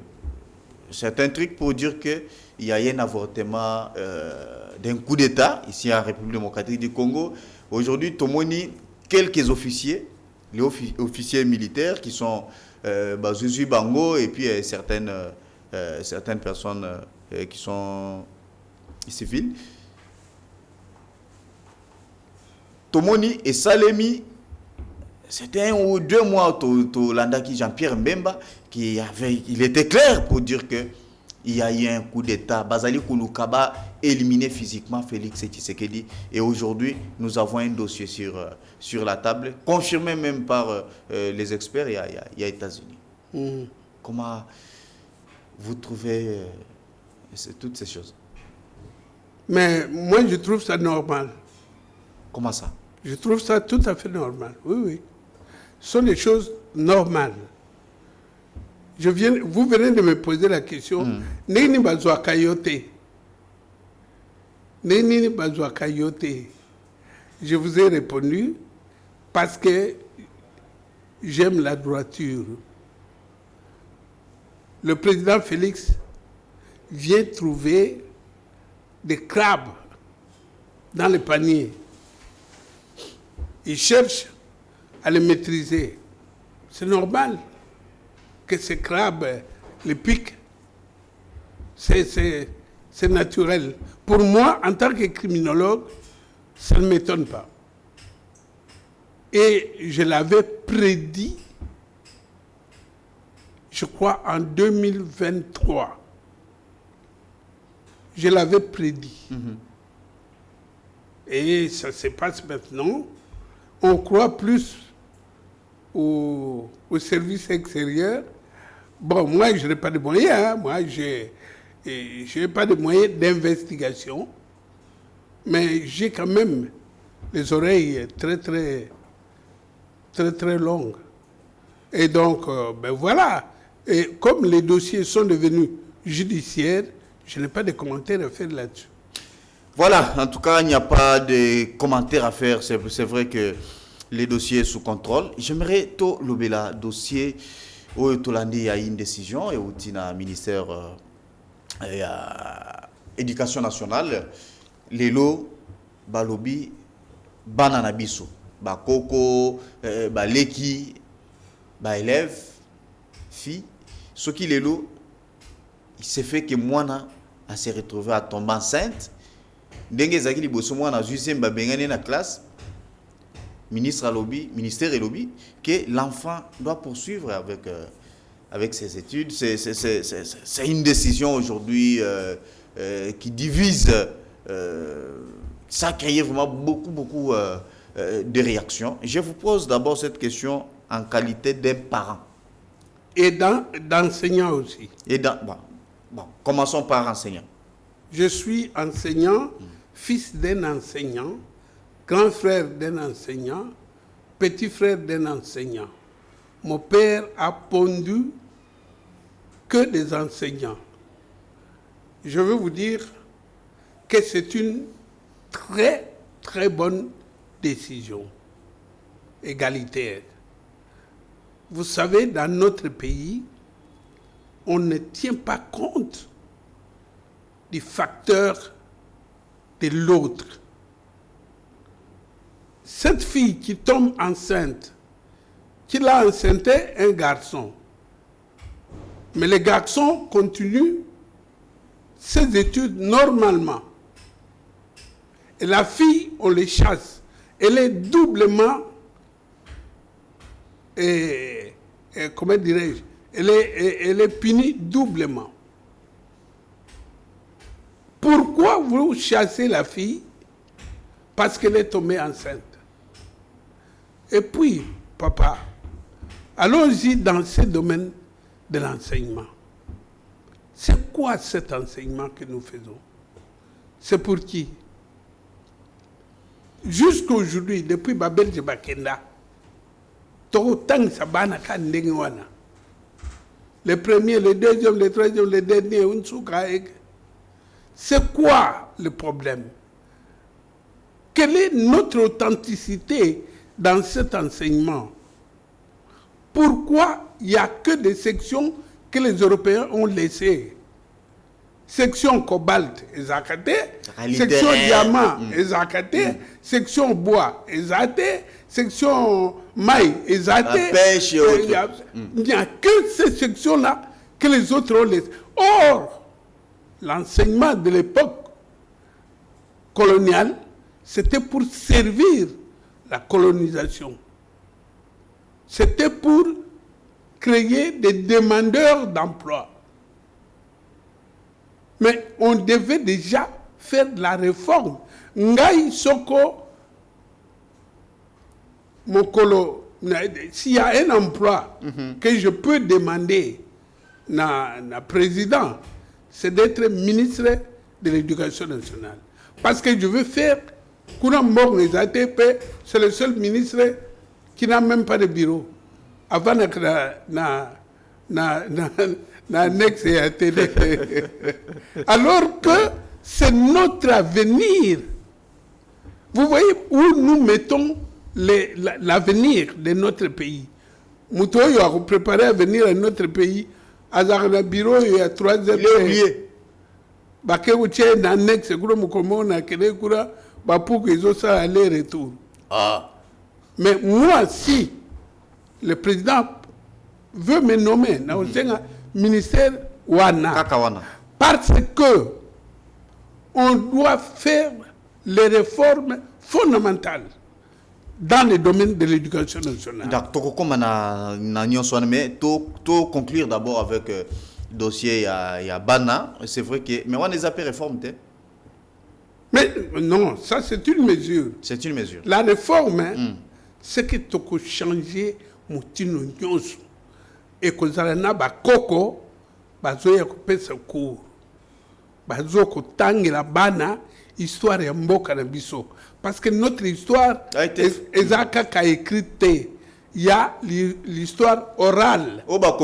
certains trucs pour dire qu'il y a eu un avortement d'un coup d'État ici en République démocratique du Congo. Aujourd'hui, quelques officiers, les officiers militaires qui sont Zuzu Bango et puis certaines personnes qui sont civiles. Tomoni et Salemi, c'était 1 ou 2 mois au Landaki Jean-Pierre Mbemba il était clair pour dire que il y a eu un coup d'État. Bazali Kouloukaba éliminé physiquement Félix Tshisekedi. Et aujourd'hui, nous avons un dossier sur la table, confirmé même par les experts, il y a États-Unis. Comment vous trouvez toutes ces choses? Mais moi, je trouve ça normal. Comment ça? Je trouve ça tout à fait normal. Oui. Ce sont des choses normales. Vous venez de me poser la question. Nini bazwa kayote. Nini bazwa kayote. Je vous ai répondu parce que j'aime la droiture. Le président Félix vient trouver des crabes dans le panier. Il cherche à les maîtriser. C'est normal que ces crabes les piquent. C'est naturel. Pour moi, en tant que criminologue, ça ne m'étonne pas. Et je l'avais prédit, je crois, en 2023. Je l'avais prédit. Et ça se passe maintenant. On croit plus au service extérieur. Bon, moi, je n'ai pas de moyens. Hein. Moi, je n'ai pas de moyens d'investigation. Mais j'ai quand même les oreilles très, très, très, très longues. Et donc, ben voilà. Et comme les dossiers sont devenus judiciaire, je n'ai pas de commentaires à faire là-dessus. Voilà, en tout cas, il n'y a pas de commentaires à faire. C'est vrai que les dossiers sous contrôle. J'aimerais tout le dossier où il y a une décision et où il y a un ministère de l'éducation nationale. Les lots, balobi, bananabiso, bakoko, baleki, élèves, filles. Ce qui les lots, il s'est fait que moi, a se retrouvé à tomber enceinte. Dengue zaki liboso moi na juice mbabengane na classe. Ministère et lobby, que l'enfant doit poursuivre avec ses études. C'est une décision aujourd'hui qui divise. Ça a créé vraiment beaucoup de réactions. Je vous pose d'abord cette question en qualité d'un parent. Et d'enseignant aussi. Bon, commençons par enseignant. Je suis enseignant, fils d'un enseignant, grand frère d'un enseignant, petit frère d'un enseignant. Mon père a pondu que des enseignants. Je veux vous dire que c'est une très, très bonne décision égalitaire. Vous savez, dans notre pays, on ne tient pas compte du facteur de l'autre. Cette fille qui tombe enceinte, qui l'a enceinté un garçon, mais le garçon continue ses études normalement. Et la fille, on les chasse. Elle est doublement, comment dirais-je, elle est punie doublement. Pourquoi vous chassez la fille? Parce qu'elle est tombée enceinte. Et puis, papa, allons-y dans ce domaine de l'enseignement. C'est quoi cet enseignement que nous faisons? C'est pour qui? Jusqu'aujourd'hui, depuis Babel Jebakenda, le premier, le deuxième, le troisième, le dernier, c'est quoi le problème? Quelle est notre authenticité dans cet enseignement? Pourquoi il n'y a que des sections que les Européens ont laissées? Section cobalt, ezakate, section diamant, ezakate, section bois, ezakate, section maille, ezakate. Pêche et autres. Il n'y a que ces sections-là que les autres ont laissées. Or, l'enseignement de l'époque coloniale, c'était pour servir la colonisation. C'était pour créer des demandeurs d'emploi. Mais on devait déjà faire de la réforme. Ngai Soko, Mokolo, s'il y a un emploi que je peux demander na président, c'est d'être ministre de l'Éducation nationale. Parce que je veux faire, c'est le seul ministre qui n'a même pas de bureau. Avant n'annexe et ATD. Alors que c'est notre avenir. Vous voyez où nous mettons l'avenir de notre pays. Moutoyo a préparé à venir à notre pays. À un bureau, il y a 3 heures. Il est oublié. Mais moi, si le président veut me nommer dans le ministère Wana, parce que on doit faire les réformes fondamentales dans le domaine de l'éducation nationale. Mais tout conclure d'abord avec le dossier il y a Bana. C'est vrai que mais on les appelle réforme. Mais non, ça c'est une mesure. C'est une mesure. La réforme, c'est que tu peux changer Moutino Nyonso. Et que Zalana Bakoko, Bazoya Kopesa Kour, Bazoko Tangi la Bana, histoire et Mboka na Biso. Parce que notre histoire, Ezaka a écrit, il y a l'histoire orale. Voilà,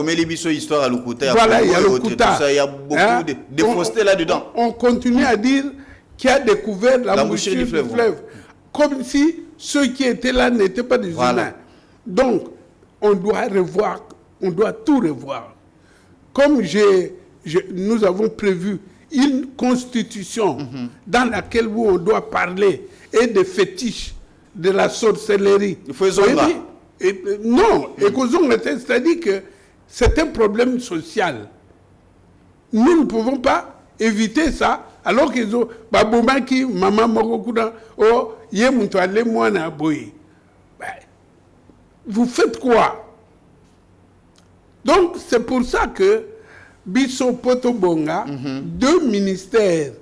Il y a le Kouta. Il y a beaucoup de fausseté là-dedans. On continue à dire qu'il a découvert la mouchure du fleuve. Comme si ceux qui étaient là n'étaient pas des humains. Donc, on doit revoir, on doit tout revoir. Comme nous avons prévu une constitution dans laquelle on doit parler et des fétiches, de la sorcellerie. Il faut non, c'est-à-dire que c'est un problème social. Nous ne pouvons pas éviter ça, alors qu'ils ont Babomaki, Maman Morokuda, oh, Yemuntale Mwana Boy. Vous faites quoi? Donc, c'est pour ça que Bisso Potobonga, 2 ministères,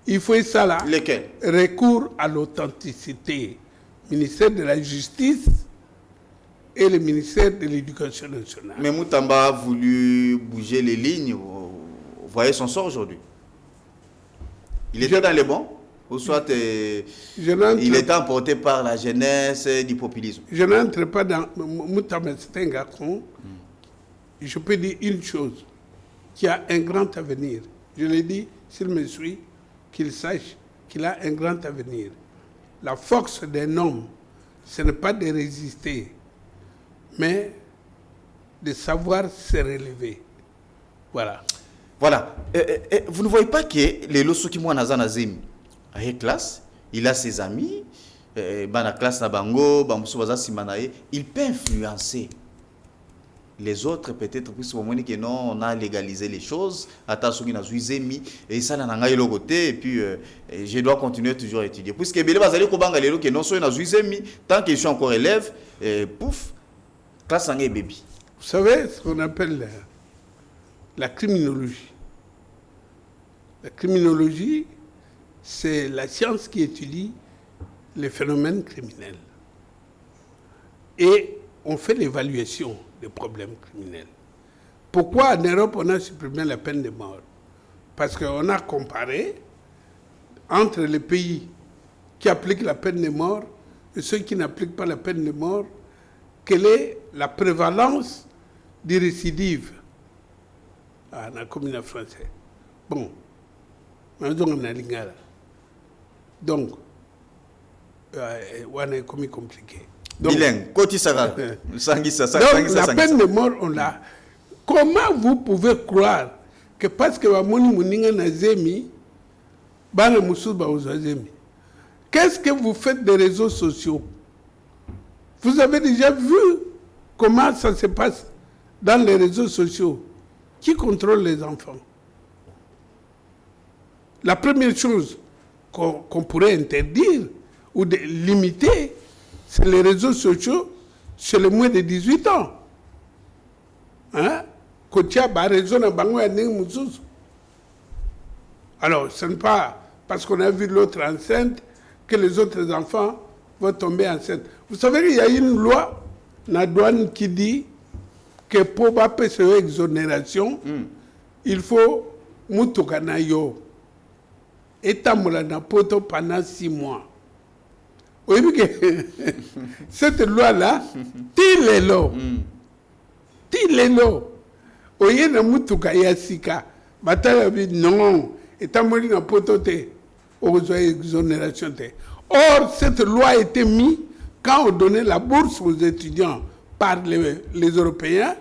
il faut ça là. Lesquels? Recours à l'authenticité. Ministère de la Justice et le ministère de l'Éducation nationale. Mais Moutamba a voulu bouger les lignes. Vous voyez son sort aujourd'hui. Il était dans les bons, ou soit il était emporté par la jeunesse du populisme. Je n'entre pas dans... Moutamba, c'est un garçon. Je peux dire une chose, qui a un grand avenir. Je l'ai dit, s'il me suit, qu'il sache qu'il a un grand avenir. La force d'un homme, ce n'est pas de résister, mais de savoir se relever. Voilà. Voilà. Vous ne voyez pas que les Losuki Mwanazanazim a une classe, il a ses amis, la classe Nabango, il peut influencer les autres peut-être puisque au moment que non on a légalisé les choses et ça n'a eu le côté et puis je dois continuer toujours à étudier puisque belé bazali ko banga lelo que non so na zuizemi tant que je suis encore élève pouf classe en baby. Vous savez ce qu'on appelle la criminologie. La criminologie, c'est la science qui étudie les phénomènes criminels et on fait l'évaluation des problèmes criminels. Pourquoi en Europe on a supprimé la peine de mort? Parce qu'on a comparé entre les pays qui appliquent la peine de mort et ceux qui n'appliquent pas la peine de mort, quelle est la prévalence des récidives dans la commune française. Bon, on a l'ingala. Donc, on est comme compliqué. Donc, bilingue, Koti Saga. Donc, la peine de mort, on l'a. Comment vous pouvez croire que parce que qu'est-ce que vous faites des réseaux sociaux? Vous avez déjà vu comment ça se passe dans les réseaux sociaux? Qui contrôle les enfants? La première chose qu'on pourrait interdire ou de limiter, c'est les réseaux sociaux chez les moins de 18 ans. Hein? Alors, ce n'est pas parce qu'on a vu l'autre enceinte que les autres enfants vont tomber enceintes. Vous savez qu'il y a une loi, la douane, qui dit que pour pas faire exonération, il faut Moutokanayo et Tamolana Poto pendant 6 mois. Oui, mais cette loi-là, il est là. Il est là. Oye na Mutuka Yasika, Batala non, et Tamolina Poto te, aux exonérations te. Or, cette loi a été mise quand on donnait la bourse aux étudiants par les Européens.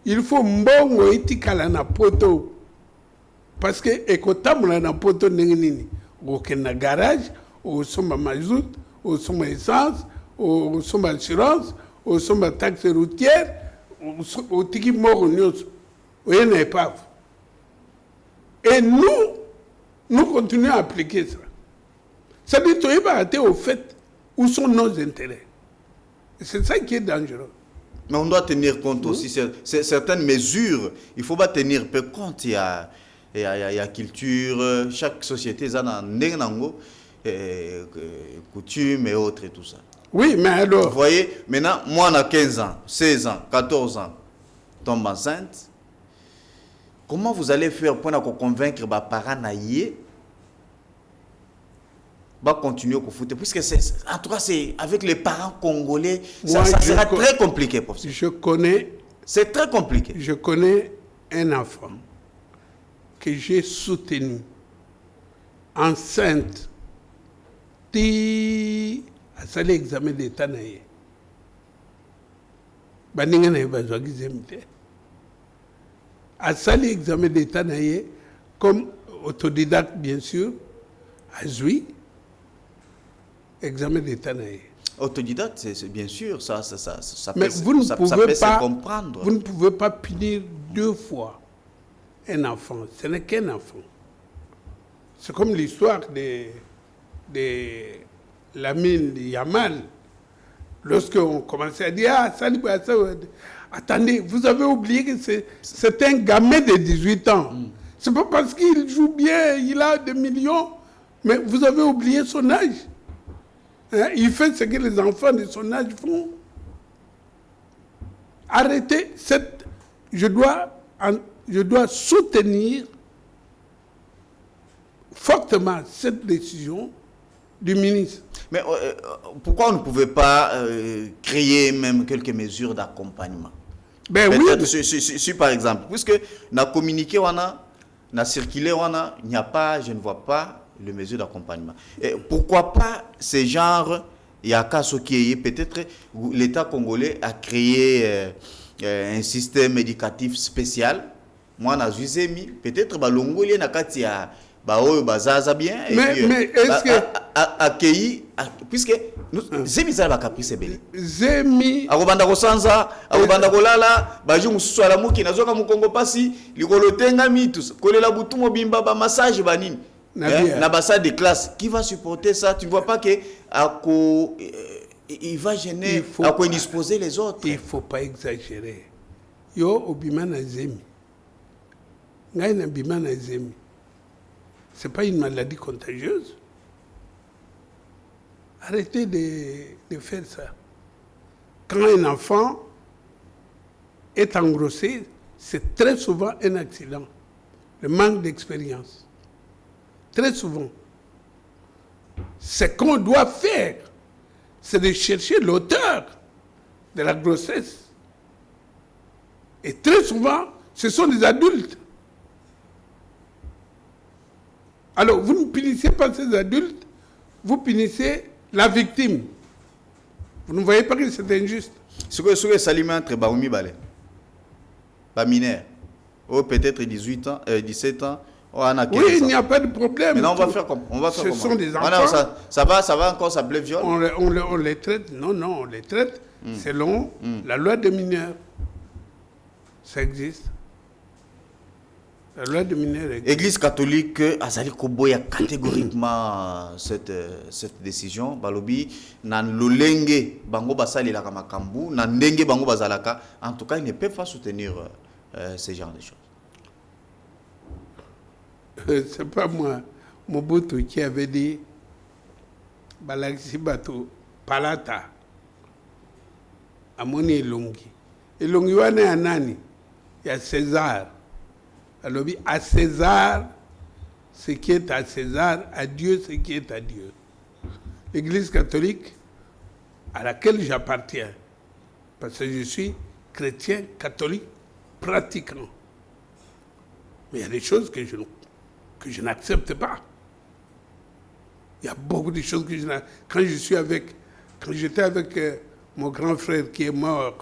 Il faut mbongo itikala na poto. Parce que ekotamula na poto nini, au garage, au somba mazout, au somba essence, au somba assurance, au somba taxe routière, au tiki mort nyos, au yen épave. Et nous continuons à appliquer ça. Ça dit que tu vas arrêter au fait où sont nos intérêts. Et c'est ça qui est dangereux. Mais on doit tenir compte aussi certaines mesures. Il ne faut pas tenir compte. Il y a culture, chaque société a nango, coutumes et autres et tout ça. Oui, mais alors... Vous voyez, maintenant, moi on a 15 ans, 16 ans, 14 ans, tombe enceinte. Comment vous allez faire pour convaincre les parents naïe va continuer au foot. Puisque en tout cas, c'est avec les parents congolais, Moi, ça sera très compliqué, professeur. C'est très compliqué. Je connais un enfant que j'ai soutenu, enceinte, qui a fait l'examen d'État. A fait l'examen d'État comme autodidacte, bien sûr, a joué examen d'État. Autodidacte, c'est bien sûr, ça mais peut, vous ne ça pouvez peut pas, se comprendre. Vous ne pouvez pas punir 2 fois un enfant. Ce n'est qu'un enfant. C'est comme l'histoire de Lamine Yamal. Lorsqu'on commençait à dire, attendez, vous avez oublié que c'est un gamin de 18 ans. C'est pas parce qu'il joue bien, il a des millions, mais vous avez oublié son âge. Hein? Il fait ce que les enfants de son âge font. Arrêtez cette... Je dois soutenir fortement cette décision du ministre. Mais pourquoi on ne pouvait pas créer même quelques mesures d'accompagnement? Ben peut-être oui. si par exemple, puisque na communiqué on a circulé il n'y a pas, je ne vois pas les mesures d'accompagnement. Pourquoi pas ces genres, il y a qu'à ce qui est peut-être l'État congolais a créé un système éducatif spécial. Moi na Zuzemi, peut-être balongolien na katia bazaza bien et mais, puis est-ce que accueilli puisque Zemi ça va caprice belé. Zemi akobanda kosanza akobanda kolala baji mususu ala muki nazoka mukongo pasi likolo tenga mitus kolela butu mobimba ba massage banini na basa de classe qui va supporter ça? Tu ne vois pas que il va gêner à indisposer les autres. Il faut pas exagérer. Yo obimana Zemi ngai na bimana Zemi. C'est pas une maladie contagieuse. Arrêtez de faire ça. Quand un enfant est engrossé, c'est très souvent un accident. Le manque d'expérience. Très souvent. Ce qu'on doit faire, c'est de chercher l'auteur de la grossesse. Et très souvent, ce sont des adultes. Alors, vous ne punissez pas ces adultes, vous punissez la victime. Vous ne voyez pas que c'est injuste. Ce que Salima entre Baoumi Balé, mineur, ou peut-être 18 ans, 17 ans, oui, il n'y a pas de problème. Mais on va faire comme on va faire. Ce sont des enfants. Ça va encore s'appeler viol. On les traite, non, on les traite selon la loi des mineurs. Ça existe. La loi des mineurs existe. Église catholique Azali Koboya catégoriquement cette décision. Balobi nan lolenge bango basali la kamakambu nan ndenge bango bazalaka. En tout cas, ils ne peuvent pas soutenir ce genre de choses. C'est pas moi, Mobutu qui avait dit Balaxi Bato Palata Amoni Elongi. Elongi wane anani il y a César. Alors à César ce qui est à César, à Dieu ce qui est à Dieu. L'Église catholique à laquelle j'appartiens, parce que je suis chrétien catholique pratiquant. Mais il y a des choses que je n'accepte pas. Il y a beaucoup de choses que je n'accepte pas. Quand j'étais avec mon grand frère qui est mort,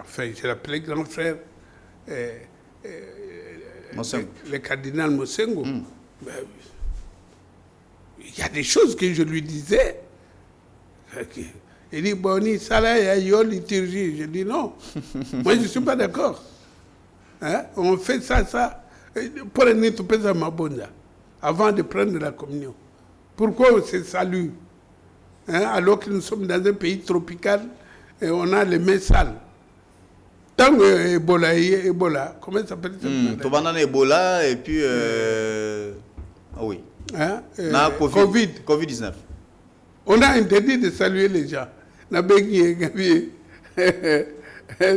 enfin, je l'appelais grand frère, le cardinal Mosengo, ben, il y a des choses que je lui disais. Il dit, Boni, ça là, il y a une liturgie. Je dis non. Moi, je ne suis pas d'accord. Hein? On fait ça. Pour aller tout ça mabonda avant de prendre la communion. Pourquoi on se salue alors que nous sommes dans un pays tropical et on a les mains sales? Tant que Ebola, comment ça s'appelle ça? Ebola et puis oui. Covid-19. On a interdit de saluer les gens.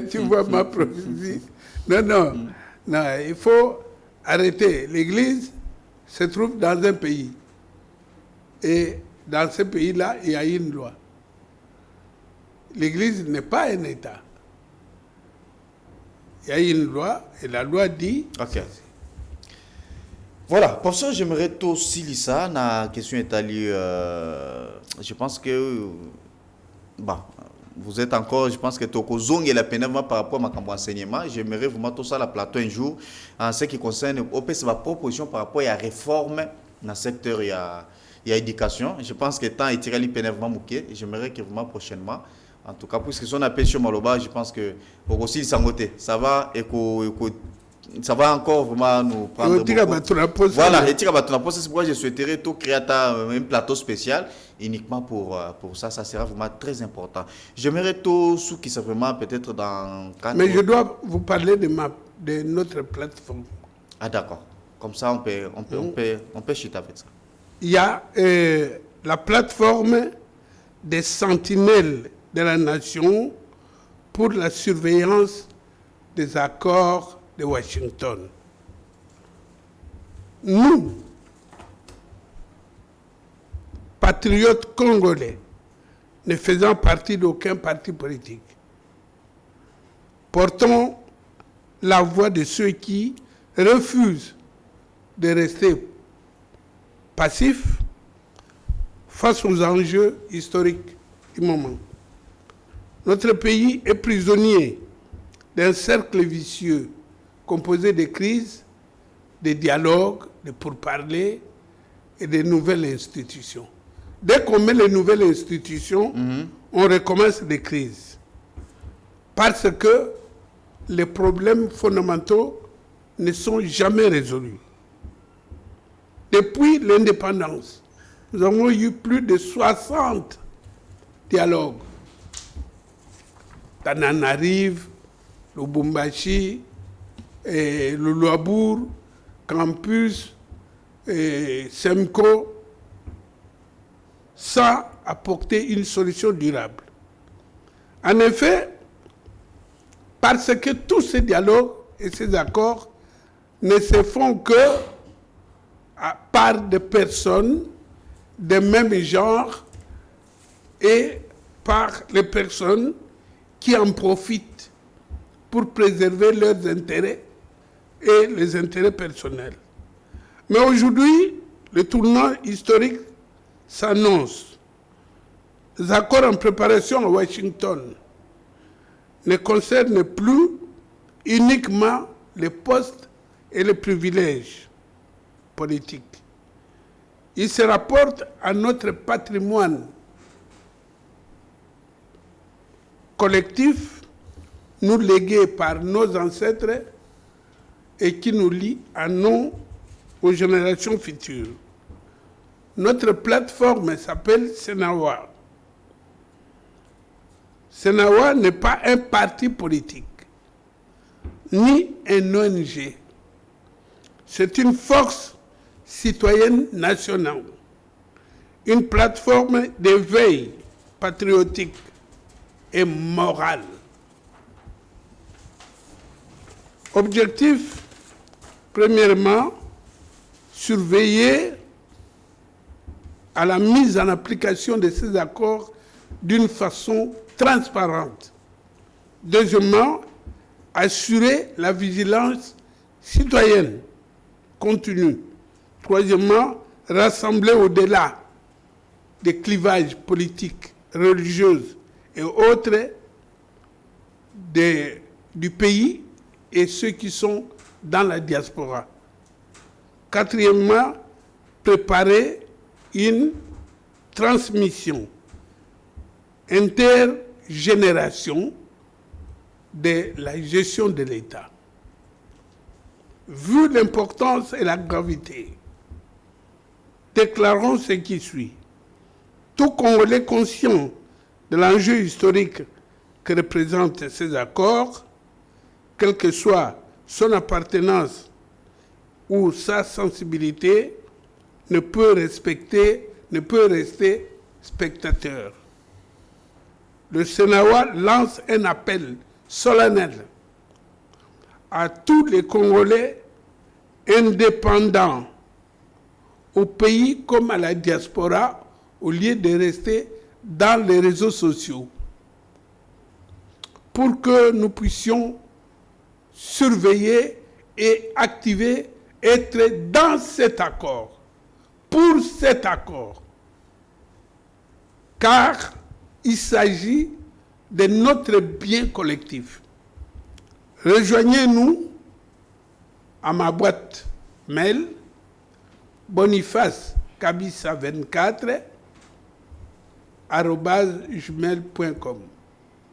Tu vois ma prophétie. Non, il faut arrêter. L'Église se trouve dans un pays. Et dans ce pays-là, il y a une loi. L'Église n'est pas un État. Il y a une loi, et la loi dit... Ok. Voilà, professeur, j'aimerais aussi lire ça. La question est allée. Je pense que. Bon, vous êtes encore, je pense que Toko Zong et la peine par rapport à ma enseignement. J'aimerais vous mettre tout ça à la plateau un jour en ce qui concerne ma proposition par rapport à la réforme dans le secteur. Il y a éducation. Je pense que le temps est tiré l'épenement mouqué. J'aimerais que vous prochainement. En tout cas, puisque si on appelle sur Maloba, je pense que pour aussi s'engoter, ça va ça va encore vraiment nous prendre beaucoup. Voilà, et c'est pourquoi je souhaiterais tout créer un plateau spécial uniquement pour ça. Ça sera vraiment très important. J'aimerais tout ce qui c'est vraiment peut-être dans... Mais je dois vous parler de notre plateforme. Ah d'accord. Comme ça, on peut chuter avec ça. Il y a la plateforme des sentinelles de la nation pour la surveillance des accords de Washington. Nous, patriotes congolais, ne faisant partie d'aucun parti politique, portons la voix de ceux qui refusent de rester passifs face aux enjeux historiques du moment. Notre pays est prisonnier d'un cercle vicieux composé de crises, de dialogues, de pourparlers et de nouvelles institutions. Dès qu'on met les nouvelles institutions, on recommence des crises. Parce que les problèmes fondamentaux ne sont jamais résolus. Depuis l'indépendance, nous avons eu plus de 60 dialogues. Tananarive, Lubumbashi, le Luabour, Campus, Semco, sans apporter une solution durable. En effet, parce que tous ces dialogues et ces accords ne se font que par des personnes de même genre et par les personnes qui en profitent pour préserver leurs intérêts et les intérêts personnels. Mais aujourd'hui, le tournant historique s'annonce. Les accords en préparation à Washington ne concernent plus uniquement les postes et les privilèges politiques. Ils se rapportent à notre patrimoine collectif, nous légué par nos ancêtres et qui nous lie à nous, aux générations futures. Notre plateforme s'appelle Senawa. Senawa n'est pas un parti politique, ni un ONG. C'est une force citoyenne nationale, une plateforme d'éveil patriotique et moral. Objectif, premièrement, surveiller à la mise en application de ces accords d'une façon transparente. Deuxièmement, assurer la vigilance citoyenne continue. Troisièmement, rassembler au-delà des clivages politiques, religieux et autres du pays et ceux qui sont dans la diaspora. Quatrièmement, préparer une transmission intergénération de la gestion de l'État. Vu l'importance et la gravité, déclarons ce qui suit. Tout Congolais conscient de l'enjeu historique que représentent ces accords, quelle que soit son appartenance ou sa sensibilité, ne peut rester spectateur. Le Senawa lance un appel solennel à tous les Congolais indépendants au pays comme à la diaspora au lieu de rester dans les réseaux sociaux pour que nous puissions surveiller et activer, être dans cet accord, pour cet accord, car il s'agit de notre bien collectif. Rejoignez-nous à ma boîte mail bonifacekabissa24 @gmail.com.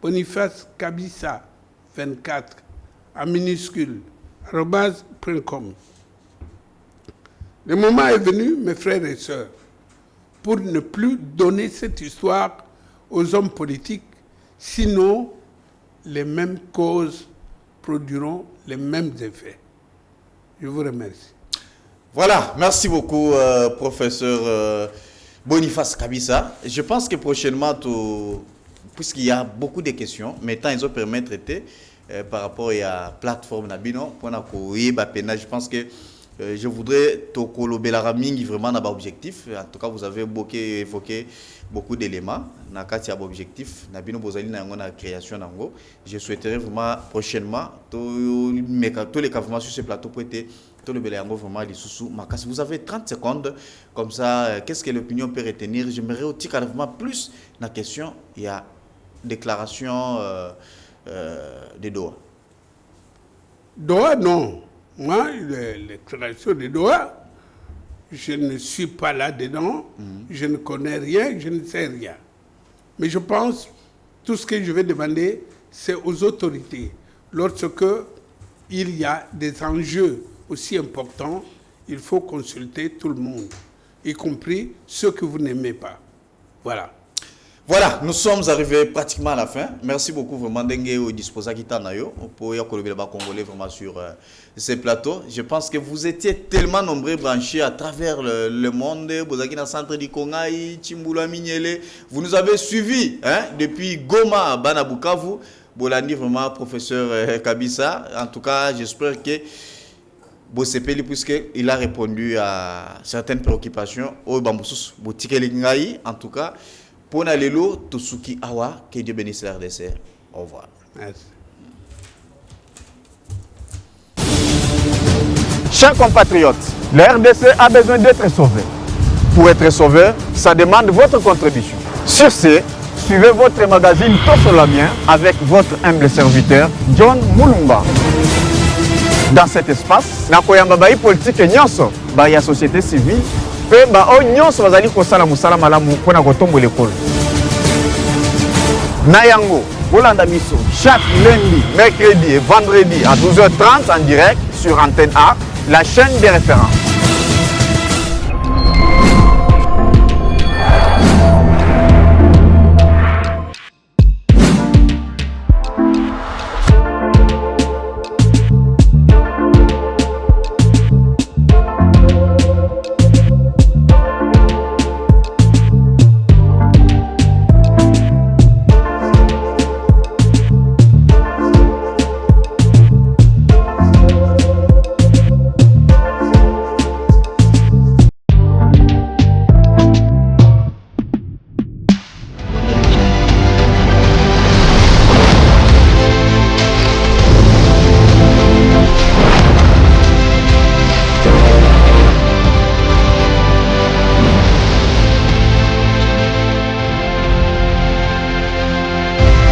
bonifacekabissa24 en minuscule @.com. Le moment est venu, mes frères et sœurs, pour ne plus donner cette histoire aux hommes politiques, sinon les mêmes causes produiront les mêmes effets. Je vous remercie. Voilà, merci beaucoup, professeur Boniface Kabissa. Je pense que prochainement, puisqu'il y a beaucoup de questions, maintenant ils ont permis de traiter par rapport à la plateforme Nabino, je pense que je voudrais vraiment avoir objectif. En tout cas, vous avez évoqué beaucoup d'éléments. Dans le objectif, Nabino Bozali na la création nango. Je souhaiterais vraiment prochainement tous les cas sur ce plateau pour être vous avez 30 secondes, comme ça, qu'est-ce que l'opinion peut retenir? J'aimerais aussi carrément plus la question, il y a déclaration de Doha. Doha, non. Moi, les déclarations de Doha, je ne suis pas là-dedans, je ne connais rien, je ne sais rien. Mais je pense, tout ce que je vais demander, c'est aux autorités. Lorsque il y a des enjeux aussi importants, il faut consulter tout le monde, y compris ceux que vous n'aimez pas. Voilà. Voilà, nous sommes arrivés pratiquement à la fin. Merci beaucoup vraiment d'être disposé à Kitanayo pour y accorder les Congolais vraiment sur ces plateaux. Je pense que vous étiez tellement nombreux branchés à travers le monde. Vous êtes dans le centre du Kongaï, Chimbula Mignele. Vous nous avez suivis depuis Goma à Banabukavu. Bolandi vraiment professeur Kabissa. En tout cas, j'espère que Bossepeli, puisqu'il a répondu à certaines préoccupations. En tout cas, pour Nalelo, Tosuki Awa, que Dieu bénisse la RDC. Au revoir. Merci. Chers compatriotes, la RDC a besoin d'être sauvée. Pour être sauvé, ça demande votre contribution. Sur ce, suivez votre magazine Tosolamien avec votre humble serviteur, John Mulumba. Dans cet espace, nakoyamba bai politique nyonso, bai ya société civile, pe ba o nyonso bazali kosala musala malamu pona kotombo l'école. Nayango, bolanda biso chaque lundi, mercredi et vendredi à 12h30 en direct sur Antenne A, la chaîne des références.